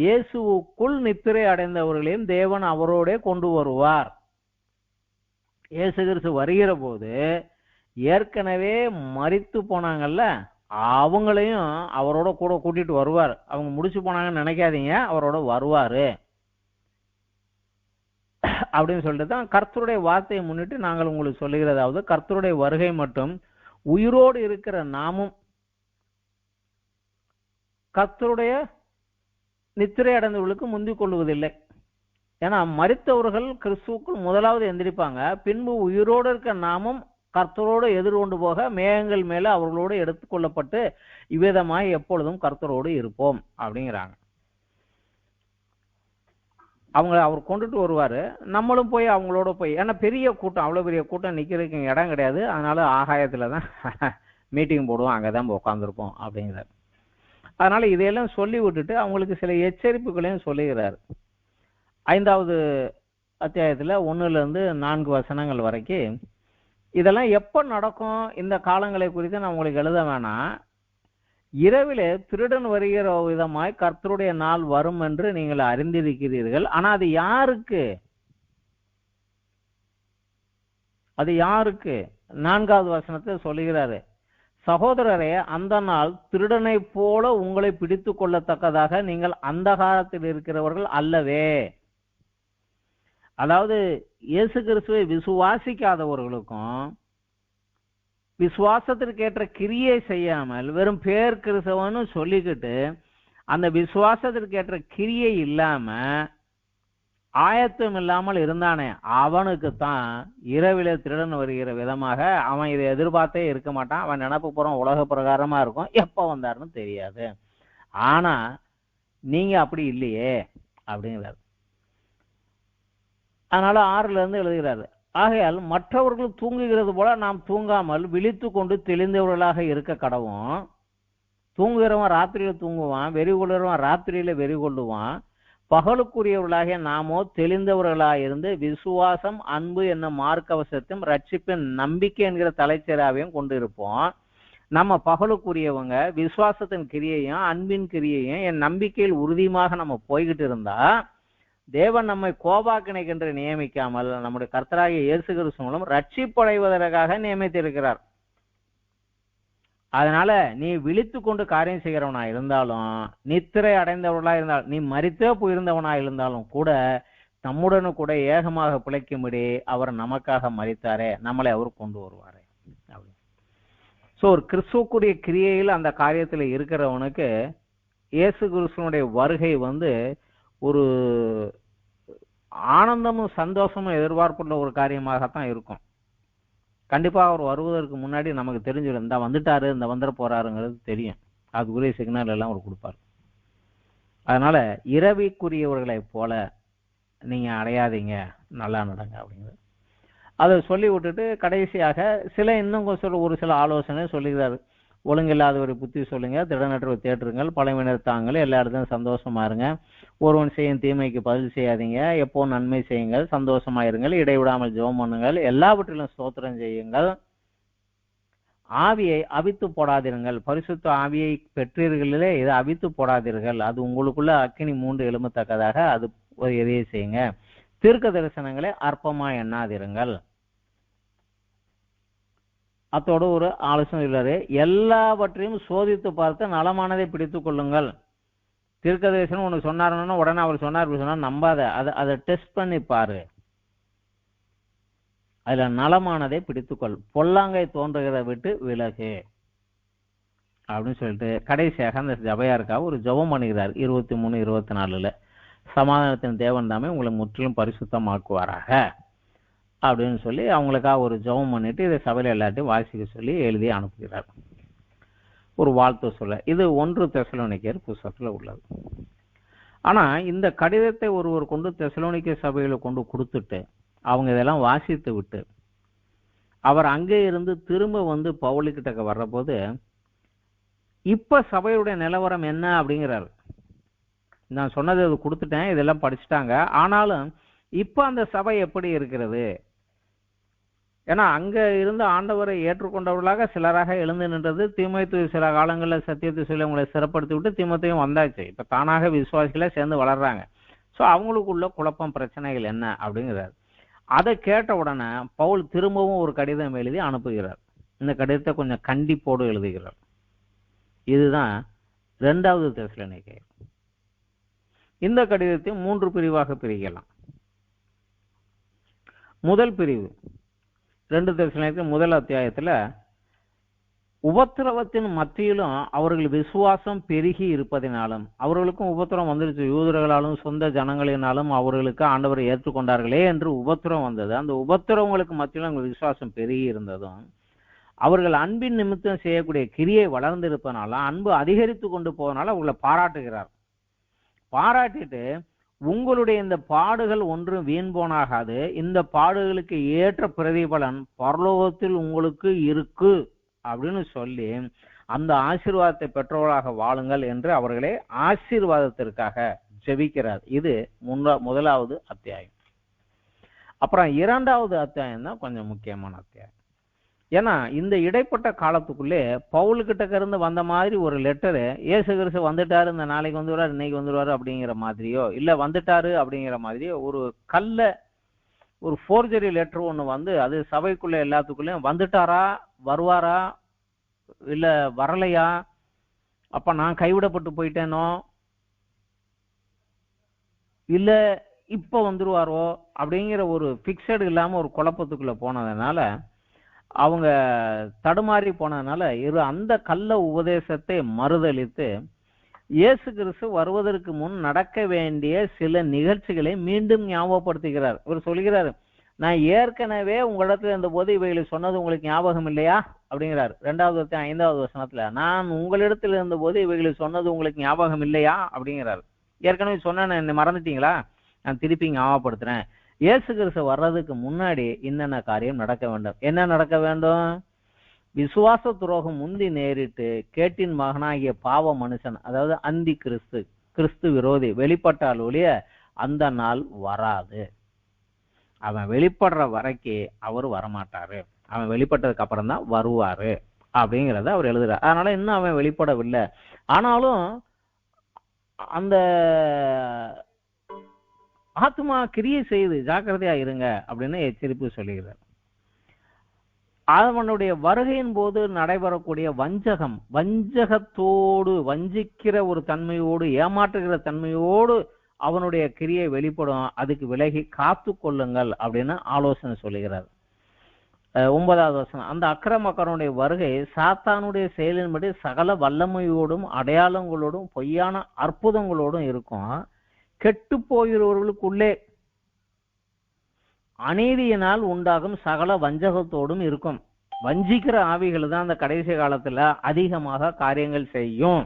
இயேசுவுக்குள் நித்திரை அடைந்தவர்களையும் தேவன் அவரோட கொண்டு வருவார். இயேசு கிறிஸ்து வருகிற போது ஏற்கனவே மரித்து போனாங்கல்ல, அவங்களையும் அவரோட கூட கூட்டிட்டு வருவார். அவங்க முடிச்சு போனாங்கன்னு நினைக்காதீங்க, அவரோட வருவாரு அப்படின்னு சொல்லிட்டு தான் கர்த்தருடைய வார்த்தையை முன்னிட்டு நாங்கள் உங்களுக்கு சொல்லுகிறதாவது, கர்த்தருடைய வருகை மட்டும் உயிரோடு இருக்கிற நாமும் கர்த்தருடைய நித்திரை அடைந்தவர்களுக்கு முந்திக் கொள்வதில்லை. ஏன்னா மரித்தவர்கள் கிறிஸ்துவுக்குள் முதலாவது எந்திரிப்பாங்க, பின்பு உயிரோடு இருக்க நாமும் கர்த்தரோடு எதிர்கொண்டு போக மேகங்கள் மேல அவர்களோடு எடுத்துக்கொள்ளப்பட்டு இவ்விதமாய் எப்பொழுதும் கர்த்தரோடு இருப்போம் அப்படிங்கிறாங்க. அவர் கொண்டுட்டு வருவாரு, நம்மளும் போய் அவங்களோட போய், ஏன்னா பெரிய கூட்டம், அவ்வளவு பெரிய கூட்டம் நிக்கிறதுக்கு இடம் கிடையாது, அதனால ஆகாயத்துலதான் மீட்டிங் போடுவோம், அங்கதான் உட்காந்துருப்போம் அப்படிங்கிறார். அதனால இதையெல்லாம் சொல்லி விட்டுட்டு அவங்களுக்கு சில எச்சரிப்புகளையும் சொல்லுகிறார். 5வது அத்தியாயத்துல 1-4 வசனங்கள் வரைக்கும் இதெல்லாம் எப்ப நடக்கும், இந்த காலங்களை குறித்து நான் உங்களுக்கு எழுத வேணாம். இரவிலே திருடன் வருகிற விதமாய் கர்த்தருடைய நாள் வரும் என்று நீங்கள் அறிந்திருக்கிறீர்கள். ஆனா அது யாருக்கு, அது யாருக்கு? 4வது வசனத்தை சொல்லுகிறாரு, சகோதரரே, அந்த நாள் திருடனை போல உங்களை பிடித்து கொள்ளத்தக்கதாக நீங்கள் அந்தகாரத்தில் இருக்கிறவர்கள் அல்லவே. அதாவது இயேசு கிறிஸ்துவை விசுவாசிக்காதவர்களுக்கும் விசுவாசத்திற்கேற்ற கிரியை செய்யாமல் வெறும் பேர் கிறிஸ்தவன்னு சொல்லிக்கிட்டு அந்த விசுவாசத்திற்கேற்ற கிரியை இல்லாம ஆயத்தம் இல்லாமல் இருந்தானே, அவனுக்கு தான் இரவிலே திருடன் வருகிற விதமாக அவன் இதை எதிர்பார்த்தே இருக்க மாட்டான். அவன் நினப்பு புறம் உலக பிரகாரமா இருக்கும், எப்ப வந்தாருன்னு தெரியாது. ஆனா நீங்க அப்படி இல்லையே அப்படிங்கிறார். அதனால 6 எழுதுகிறாரு, ஆகையால் மற்றவர்கள் தூங்குகிறது போல நாம் தூங்காமல் விழித்து கொண்டு தெளிந்தவர்களாக இருக்க கடவும். தூங்குகிறவன் ராத்திரியில தூங்குவான், வெறி கொள்ளுறவன் ராத்திரியில வெறி கொள்ளுவான். பகலுக்குரியவர்களாக நாமோ தெளிந்தவர்களாக இருந்து விசுவாசம், அன்பு என்னும் மார்க்கவசத்தையும் ரட்சிப்பின் நம்பிக்கை என்கிற தலைச்சேராவையும் கொண்டு இருப்போம். நம்ம பகலுக்குரியவங்க விசுவாசத்தின் கிரியையும் அன்பின் கிரியையும் என் நம்பிக்கையில் உறுதியாக நம்ம போய்கிட்டு இருந்தா தேவன் நம்மை கோபாக்கினைக்கென்று நியமிக்காமல் நம்முடைய கர்த்தராகிய இயேசு கிறிஸ்து மூலம் ரட்சிப்படைவதற்காக நியமித்திருக்கிறார். அதனால நீ விழித்து கொண்டு காரியம் செய்கிறவனா இருந்தாலும், நித்திரை அடைந்தவர்களா இருந்தாலும், நீ மரித்தே போயிருந்தவனா இருந்தாலும் கூட நம்முடனு கூட ஏகமாக பிழைக்கும்படி அவர் நமக்காக மரித்தாரே, நம்மளை அவர் கொண்டு வருவாரே அப்படி. சோ ஒரு கிறிஸ்துவுக்குரிய கிரியையில் அந்த காரியத்துல இருக்கிறவனுக்கு இயேசு கிறிஸ்துவனுடைய வருகை ஒரு ஆனந்தமும் சந்தோஷமும் எதிர்பார்ப்புள்ள ஒரு காரியமாகத்தான் இருக்கும். கண்டிப்பா அவர் வருவதற்கு முன்னாடி நமக்கு தெரிஞ்சிடும், இந்த வந்துட்டாரு, இந்த வந்துட போறாருங்கிறது தெரியும். அதுக்குரிய சிக்னல் எல்லாம் அவர் கொடுப்பார். அதனால இரவிக்குரியவர்களை போல நீங்க அடையாதீங்க, நல்லா நடங்க அப்படிங்கிறது. அதை சொல்லி விட்டுட்டு கடைசியாக இன்னும் ஒரு சில ஆலோசனை சொல்லுகிறாரு. ஒழுங்கில்லாதவரை புத்தி சொல்லுங்க, திடனற்றவை தேற்றுங்கள், பழமையினர் தாங்கள், எல்லா இடத்துலையும் சந்தோஷமா இருங்க, ஒருவன் செய்யும் தீமைக்கு பதில் செய்யாதீங்க, எப்போ நன்மை செய்யுங்கள், சந்தோஷமா இருங்கள், இடைவிடாமல் ஜெபம் பண்ணுங்கள், எல்லாவற்றிலும் ஸ்தோத்திரம் செய்யுங்கள், ஆவியை அவித்து போடாதீர்கள், பரிசுத்த ஆவியை பெற்றீர்களே இதை அவித்து போடாதீர்கள், அது உங்களுக்குள்ள அக்கினி மூண்டு எழுமத்தக்கதாக அது எதையை செய்யுங்க, தீர்க்க தரிசனங்களை அற்பமா எண்ணாதிருங்கள். அத்தோடு ஒரு ஆலோசனை சொல்றாரு, எல்லாவற்றையும் சோதித்து பார்த்து நலமானதை பிடித்துக் கொள்ளுங்கள். தீர்க்க தரிசனம் ஒண்ணு சொன்னாருன்னா உடனே அவர் சொன்னார் நம்பாத, அதை டெஸ்ட் பண்ணி பாரு, அதுல நலமானதை பிடித்துக்கொள், பொல்லாங்கை தோன்றுகிறத விட்டு விலகு அப்படின்னு சொல்லிட்டு கடைசியாக அந்த ஜபையாருக்காக ஒரு ஜெபம் பண்ணுகிறார். 23-24 சமாதானத்தின் தேவன் தாமே உங்களை முற்றிலும் பரிசுத்தமாக்குவாராக அப்படின்னு சொல்லி அவங்களுக்காக ஒரு ஜெபம் பண்ணிட்டு இதை சபையில எல்லாத்தையும் வாசிக்க சொல்லி எழுதி அனுப்புகிறார். ஒரு வாழ்த்து சொல்ல. இது 1 தெசலோனிக்கேயர் புத்தகத்துல உள்ளது. ஆனா இந்த கடிதத்தை ஒருவர் கொண்டு தெசலோனிக்கே சபையில கொண்டு கொடுத்துட்டு அவங்க இதெல்லாம் வாசித்து விட்டு அவர் அங்கே இருந்து திரும்ப பவுலுக்கிட்ட வர்றபோது இப்ப சபையுடைய நிலவரம் என்ன அப்படிங்கிறாரு. நான் சொன்னது அது கொடுத்துட்டேன், இதெல்லாம் படிச்சுட்டாங்க, ஆனாலும் இப்ப அந்த சபை எப்படி இருக்கிறது? ஏன்னா அங்க இருந்து ஆண்டவரை ஏற்றுக்கொண்டவர்களாக சிலராக எழுந்து நின்றது. தீமோத்தேயு சில காலங்களில் சத்தியத்தை சொல்லி அவங்களை சிறப்படுத்தி விட்டு தீமோத்தேயும் வந்தாச்சு. இப்ப தானாக விசுவாசிகளை சேர்ந்து வளர்றாங்க. ஸோ அவங்களுக்குள்ள குழப்பம் பிரச்சனைகள் என்ன அப்படிங்கிறார். அதை கேட்ட உடனே பவுல் திரும்பவும் ஒரு கடிதம் எழுதி அனுப்புகிறார். இந்த கடிதத்தை கொஞ்சம் கண்டிப்போடு எழுதுகிறார். இதுதான் 2 தெசலோனிக்கேயர். இந்த கடிதத்தை 3 பிரிவாக பிரிக்கலாம். முதல் பிரிவு 2 தெசலோனிக்கேயர் 1 அத்தியாயத்துல உபத்திரவத்தின் மத்தியிலும் அவர்கள் விசுவாசம் பெருகி இருப்பதினாலும், அவர்களுக்கும் உபத்திரம் வந்துருச்சு, யூதர்களாலும் சொந்த ஜனங்களினாலும் அவர்களுக்கு ஆண்டவரை ஏற்றுக்கொண்டார்களே என்று உபத்திரம் வந்தது. அந்த உபத்திரவங்களுக்கு மத்தியிலும் அவங்க விசுவாசம் பெருகி இருந்ததும் அவர்கள் அன்பின் நிமித்தம் செய்யக்கூடிய கிரியை வளர்ந்திருப்பதனால அன்பு அதிகரித்து கொண்டு போவதனால அவர்களை பாராட்டுகிறார். பாராட்டிட்டு உங்களுடைய இந்த பாடுகள் ஒன்றும் வீண் போனாகாது, இந்த பாடுகளுக்கு ஏற்ற பிரதிபலன் பரலோகத்தில் உங்களுக்கு இருக்கு அப்படின்னு சொல்லி அந்த ஆசீர்வாதத்தை பெற்றவர்களாக வாழுங்கள் என்று அவர்களே ஆசீர்வாதத்திற்காக ஜெபிக்கிறார். இது 1வது அத்தியாயம். அப்புறம் 2வது அத்தியாயம் தான் கொஞ்சம் முக்கியமான அத்தியாயம். ஏன்னா இந்த இடைப்பட்ட காலத்துக்குள்ளே பவுலுக்கிட்ட இருந்து வந்த மாதிரி ஒரு லெட்டரு, இயேசு கிறிஸ்து வந்துட்டாரு, இந்த நாளைக்கு வந்துடுவார், இன்னைக்கு வந்துடுவாரு அப்படிங்கிற மாதிரியோ, இல்ல வந்துட்டாரு அப்படிங்கிற மாதிரியோ ஒரு ஃபோர்ஜரி லெட்டர் ஒண்ணு அது சபைக்குள்ள எல்லாத்துக்குள்ளேயும் வந்துட்டாரா, வருவாரா, இல்ல வரலையா, அப்ப நான் கைவிடப்பட்டு போயிட்டேனோ, இல்ல இப்ப வந்துருவாரோ அப்படிங்கிற ஒரு பிக்சடு இல்லாம ஒரு குழப்பத்துக்குள்ள போனதுனால அவங்க தடுமாறி போனதுனால அந்த கள்ள உபதேசத்தை மறுதளித்து இயேசு கிறிஸ்து வருவதற்கு முன் நடக்க வேண்டிய சில நிகழ்ச்சிகளை மீண்டும் ஞாபகப்படுத்துகிறார். இவர் சொல்கிறார், நான் ஏற்கனவே உங்களிடத்துல இருந்த போது இவைகளை சொன்னது உங்களுக்கு ஞாபகம் இல்லையா அப்படிங்கிறார். 2வது 5வது வசனத்துல நான் உங்களிடத்துல இருந்த போது இவைகளை சொன்னது உங்களுக்கு ஞாபகம் இல்லையா அப்படிங்கிறார். ஏற்கனவே சொன்ன என்ன மறந்துட்டீங்களா? நான் திருப்பி ஞாபகப்படுத்துறேன். இயேசு கிறிஸ்து வர்றதுக்கு முன்னாடி என்னென்ன காரியம் நடக்க வேண்டும்? என்ன நடக்க வேண்டும்? விசுவாச துரோகம் முந்தி நேரிட்டு கேட்டின் மகனாகிய பாவ மனுஷன், அதாவது அந்தி கிறிஸ்து விரோதி வெளிப்பட்டால் ஒழிய அந்த நாள் வராது. அவன் வெளிப்படுற வரைக்கும் அவர் வரமாட்டாரு, அவன் வெளிப்பட்டதுக்கு அப்புறம் தான் வருவாரு அப்படிங்கிறத அவர் எழுதுறார். அதனால இன்னும் அவன் வெளிப்படவில்லை. ஆனாலும் அந்த ஆத்மா கிரியை செய்து ஜாக்கிரதையா இருங்க அப்படின்னு எச்சரிப்பு சொல்லுகிறார். அவனுடைய வருகையின் போது நடைபெறக்கூடிய வஞ்சகத்தோடு வஞ்சிக்கிற ஒரு தன்மையோடு ஏமாற்றுகிற தன்மையோடு அவனுடைய கிரியை வெளிப்படும். அதுக்கு விலகி காத்து கொள்ளுங்கள் அப்படின்னு ஆலோசனை சொல்லுகிறார். 9வது வசனம், அந்த அக்கிரமக்காரனுடைய வருகை சாத்தானுடைய செயலின்படி சகல வல்லமையோடும் அடையாளங்களோடும் பொய்யான அற்புதங்களோடும் இருக்கும். கெட்டு போகிறவர்களுக்குள்ளே அநீதியினால் உண்டாகும் சகல வஞ்சகத்தோடும் இருக்கும். வஞ்சிக்கிற ஆவிகள் தான் அந்த கடைசி காலத்துல அதிகமாக காரியங்கள் செய்யும்.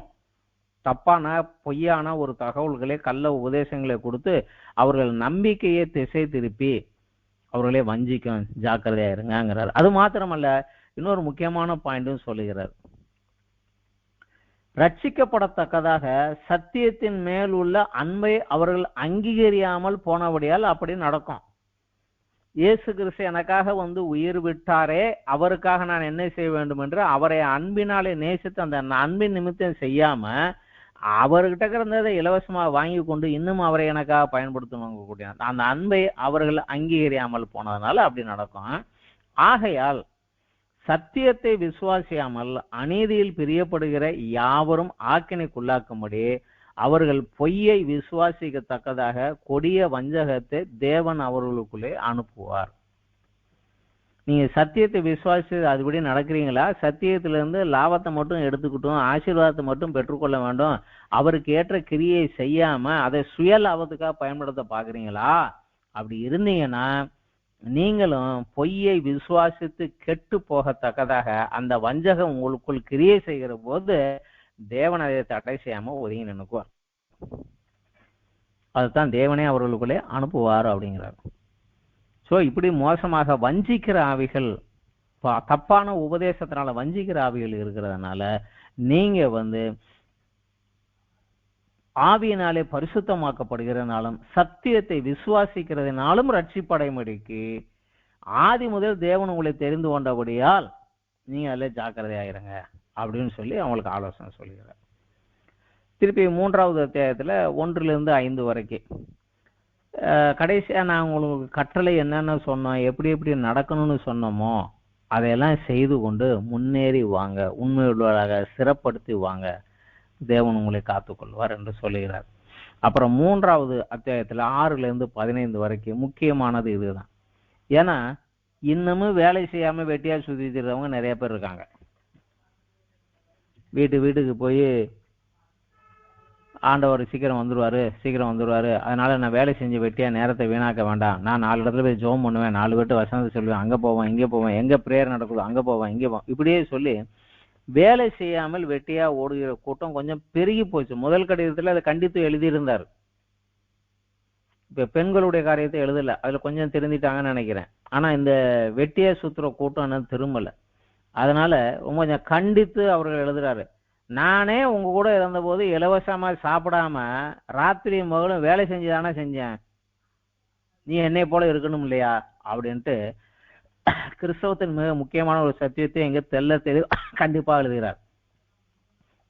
தப்பான பொய்யான ஒரு தகவல்களை கள்ள உபதேசங்களை கொடுத்து அவர்கள் நம்பிக்கையை திசை திருப்பி அவர்களே வஞ்சிக்கும், ஜாக்கிரதையா இருங்கிறார். அது மாத்திரமல்ல, இன்னொரு முக்கியமான பாயிண்டும் சொல்லுகிறார். ரட்சிக்கப்படத்தக்கதாக சத்தியத்தின் மேல் உள்ள அன்பை அவர்கள் அங்கீகரியாமல் போனபடியால் அப்படி நடக்கும். இயேசு கிறிஸ்து எனக்காக உயிர் விட்டாரே, அவருக்காக நான் என்ன செய்ய வேண்டும் என்று அவரை அன்பினாலே நேசித்து அந்த அன்பின் நிமித்தம் செய்யாம அவர்கிட்ட இருந்ததை இலவசமா வாங்கி கொண்டு இன்னும் அவரை எனக்காக பயன்படுத்தணும் கூடிய அந்த அன்பை அவர்கள் அங்கீகரியாமல் போனதுனால அப்படி நடக்கும். ஆகையால் சத்தியத்தை விசுவாசியாமல் அநீதியில் பிரியப்படுகிற யாவரும் ஆக்கினைக்குள்ளாக்கும்படி அவர்கள் பொய்யை விசுவாசிக்கத்தக்கதாக கொடிய வஞ்சகத்தை தேவன் அவர்களுக்குள்ளே அனுப்புவார். நீங்க சத்தியத்தை விசுவாசி அதுபடி நடக்கிறீங்களா? சத்தியத்திலிருந்து லாபத்தை மட்டும் எடுத்துக்கிட்டும் ஆசீர்வாதத்தை மட்டும் பெற்றுக்கொள்ள வேண்டும், அவருக்கு ஏற்ற கிரியை செய்யாம அதை சுய லாபத்துக்காக பயன்படுத்த பாக்குறீங்களா? அப்படி இருந்தீங்கன்னா நீங்களும் பொய்யை விசுவாசித்து கெட்டு போகத்தக்கதாக அந்த வஞ்சகம் உங்களுக்குள் கிரியை செய்கிற போது தேவன் அதை தடை செய்யாம ஒதுங்கி நினைக்குவார். அதுதான் தேவனே அவர்களுக்குள்ளே அனுப்புவார் அப்படிங்கிறார். சோ இப்படி மோசமாக வஞ்சிக்கிற ஆவிகள், தப்பான உபதேசத்தினால வஞ்சிக்கிற ஆவிகள் இருக்கிறதுனால நீங்க ஆவியினாலே பரிசுத்தமாக்கப்படுகிறதுனாலும் சத்தியத்தை விசுவாசிக்கிறதுனாலும் ரட்சிப்படைமுடிக்கு ஆதி முதல் தேவன் உங்களை தெரிந்து கொண்டபடியால் நீங்க அதில் ஜாக்கிரதையாயிருங்க அப்படின்னு சொல்லி அவங்களுக்கு ஆலோசனை சொல்லுகிறார். திருப்பி 3வது அத்தியாயத்துல 1 to 5 வரைக்கும் கடைசியா நான் உங்களுக்கு கட்டளை என்னென்ன சொன்னோம், எப்படி எப்படி நடக்கணும்னு சொன்னோமோ அதையெல்லாம் செய்து கொண்டு முன்னேறி வாங்க, உண்மையுள்ளவராக சிறப்படுத்தி வாங்க, தேவன் உங்களை காத்துக்கொள்வார் என்று சொல்லுகிறார். அப்புறம் 3வது அத்தியாயத்துல 6 to 15 வரைக்கும் முக்கியமானது இதுதான். ஏன்னா இன்னமும் வேலை செய்யாம வெட்டியா சுத்திக்கிறவங்க நிறைய பேர் இருக்காங்க. வீட்டுக்கு போய் ஆண்டவர் சீக்கிரம் வந்துருவாரு, அதனால நான் வேலை செஞ்சு வெட்டியா நேரத்தை வீணாக்க வேண்டாம், நான் 4 இடத்துல போய் ஜோம் பண்ணுவேன், 4 பேர்ட்டு வசனத்தை சொல்லுவேன், அங்க போவேன் இங்க போவேன், எங்க பிரேயர் நடக்குதோ அங்க போவேன் இங்க போவேன், இப்படியே சொல்லி வேலை செய்யாமல் வெட்டியா ஓடுகிற கூட்டம் கொஞ்சம் பெருகி போச்சு. முதல் கடிதத்துல அதை கண்டித்து எழுதியிருந்தார். இப்ப பெண்களுடைய காரியத்தை எழுதல, அதுல கொஞ்சம் திருந்திட்டாங்கன்னு நினைக்கிறேன். ஆனா இந்த வெட்டியா சுத்துற கூட்டம் திரும்பல. அதனால கொஞ்சம் கண்டித்து அவர்கள் எழுதுறாரு. நானே உங்க கூட இருந்த போது இலவசமா சாப்பிடாம ராத்திரி மகளும் வேலை செஞ்சுதானே செஞ்சேன், நீ என்னை போல இருக்கணும் இல்லையா அப்படின்ட்டு கிறிஸ்தவத்தின் மிக முக்கியமான ஒரு சத்தியத்தை எங்க தெளிவு கண்டிப்பா எழுதுகிறார்.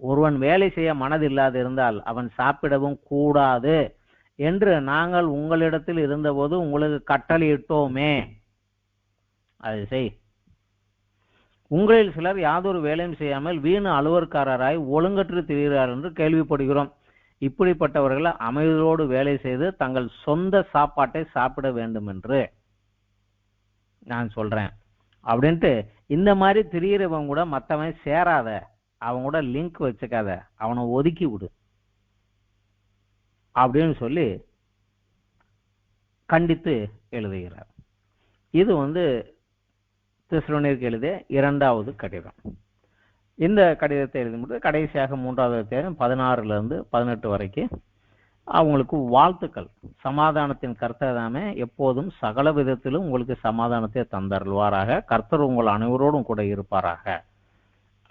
ஒருவன் வேலை செய்ய மனது இல்லாது இருந்தால் அவன் சாப்பிடவும் கூடாது என்று நாங்கள் உங்களிடத்தில் இருந்தபோது உங்களுக்கு கட்டளையிட்டோமே, அது செய். உங்களில் சிலர் யாதொரு வேலையும் செய்யாமல் வீணு அலுவற்காரராய் ஒழுங்கற்று திரிகிறார் என்று கேள்விப்படுகிறோம். இப்படிப்பட்டவர்கள் அமைதியோடு வேலை செய்து தங்கள் சொந்த சாப்பாட்டை சாப்பிட வேண்டும் என்று நான் சொல்றேன் அப்படின்ட்டு, இந்த மாதிரி திரியிறவங்க கூட மற்றவன் சேராத, அவங்க கூட லிங்க் வச்சுக்காத, அவனை ஒதுக்கி விடு அப்படின்னு சொல்லி கண்டித்து எழுதுகிறார். இது தெசலோனியருக்கு எழுதிய 2வது கடிதம். இந்த கடிதத்தை எழுதும்போது கடைசியாக 3வது அத்தியாயம் 16 to 18 வரைக்கும் அவங்களுக்கு வாழ்த்துக்கள். சமாதானத்தின் கர்த்தர் தாமே எப்போதும் சகல விதத்திலும் உங்களுக்கு சமாதானத்தை தந்தருள்வாராக, கர்த்தர் உங்கள் அனைவரோடும் கூட இருப்பாராக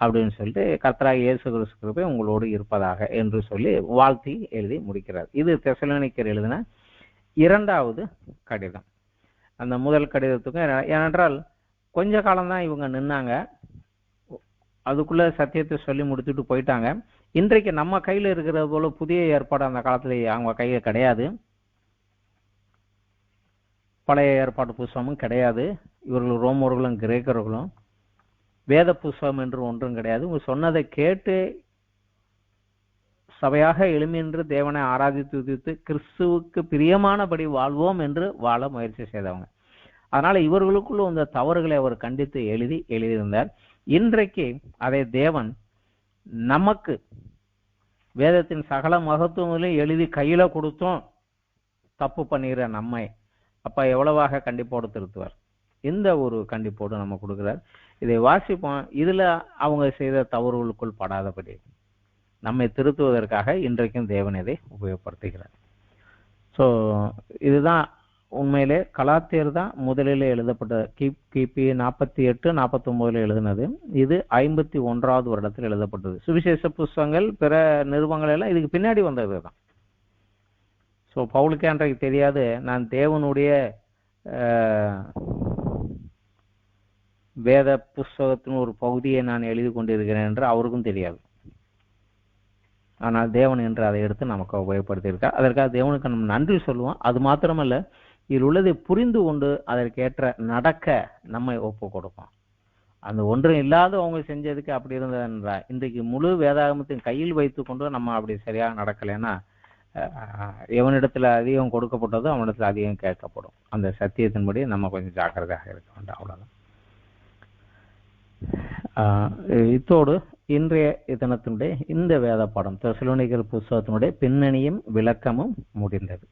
அப்படின்னு சொல்லிட்டு கர்த்தராகிய இயேசு கிறிஸ்து கிருபை உங்களோடு இருப்பதாக என்று சொல்லி வாழ்த்தி எழுதி முடிக்கிறார். இது தெசலோனிக்கர் எழுதின 2வது கடிதம். அந்த முதல் கடிதத்துக்கும், ஏனென்றால் கொஞ்ச காலம்தான் இவங்க நின்னாங்க, அதுக்குள்ள சத்தியத்தை சொல்லி முடிச்சுட்டு போயிட்டாங்க. இன்றைக்கு நம்ம கையில இருக்கிறது போல புதிய ஏற்பாடு அந்த காலத்துல அவங்க கையில கிடையாது, பழைய ஏற்பாடு புஸ்தகமும் கிடையாது. இவர்கள் ரோமர்களும் கிரேக்கர்களும் வேத புஸ்தகம் என்று ஒன்றும் கிடையாது. இவங்க சொன்னதை கேட்டு சபையாக எழுமின்று தேவனை ஆராதித்து துதித்து கிறிஸ்துவுக்கு பிரியமானபடி வாழ்வோம் என்று வாழ முயற்சி செய்தவங்க. அதனால இவர்களுக்குள்ள இந்த தவறுகளை அவர் கண்டித்து எழுதியிருந்தார். இன்றைக்கு அதை தேவன் நமக்கு வேதத்தின் சகல மகத்துவங்களையும் எழுதி கையில கொடுத்தோம் தப்பு பண்ணுகிற நம்மை அப்ப எவ்வளவாக கண்டிப்போடு திருத்துவார். இந்த ஒரு கண்டிப்போடு நம்ம கொடுக்கிறார். இதை வாசிப்போம். இதுல அவங்க செய்த தவறுகளுக்குள் படாதபடி நம்மை திருத்துவதற்காக இன்றைக்கும் தேவன் இதை உபயோகப்படுத்துகிறார். ஸோ இதுதான் உண்மையிலே கலாத்தியர் தான் முதலில் எழுதப்பட்ட கிபி 48-49 எழுதினது. இது 51வது வருடத்தில் எழுதப்பட்டது. சுவிசேஷ புஸ்தகங்கள் பிற நிறுவனங்கள் எல்லாம் இதுக்கு பின்னாடி வந்தது தான். ஸோ பவுலுக்கு அன்றைக்கு தெரியாது நான் தேவனுடைய வேத புஸ்தகத்தின் ஒரு பகுதியை நான் எழுதி கொண்டிருக்கிறேன் என்று அவருக்கும் தெரியாது. ஆனால் தேவன் என்று அதை எடுத்து நமக்கு உபயோகப்படுத்தியிருக்கார். அதற்காக தேவனுக்கு நம்ம நன்றி சொல்லுவோம். அது மாத்திரமல்ல, இதில் உள்ளதை புரிந்து கொண்டு அதற்கேற்ற நடக்க நம்மை ஒப்பு கொடுப்போம். அந்த ஒன்றும் இல்லாத அவங்க செஞ்சதுக்கு அப்படி இருந்ததுன்றா இன்றைக்கு முழு வேதாகமத்தையும் கையில் வைத்து கொண்டு நம்ம அப்படி சரியாக நடக்கலைன்னா எவனிடத்துல அதிகம் கொடுக்கப்பட்டதோ அவனிடத்துல அதிகம் கேட்கப்படும். அந்த சத்தியத்தின்படி நம்ம கொஞ்சம் ஜாக்கிரதையாக இருக்க வேண்டும். அவ்வளவுதான். இத்தோடு இன்றைய தினத்தினுடைய இந்த வேத பாடம் தெசலோனிக்கர் புஸ்தகத்தினுடைய பின்னணியும் விளக்கமும் முடிந்தது.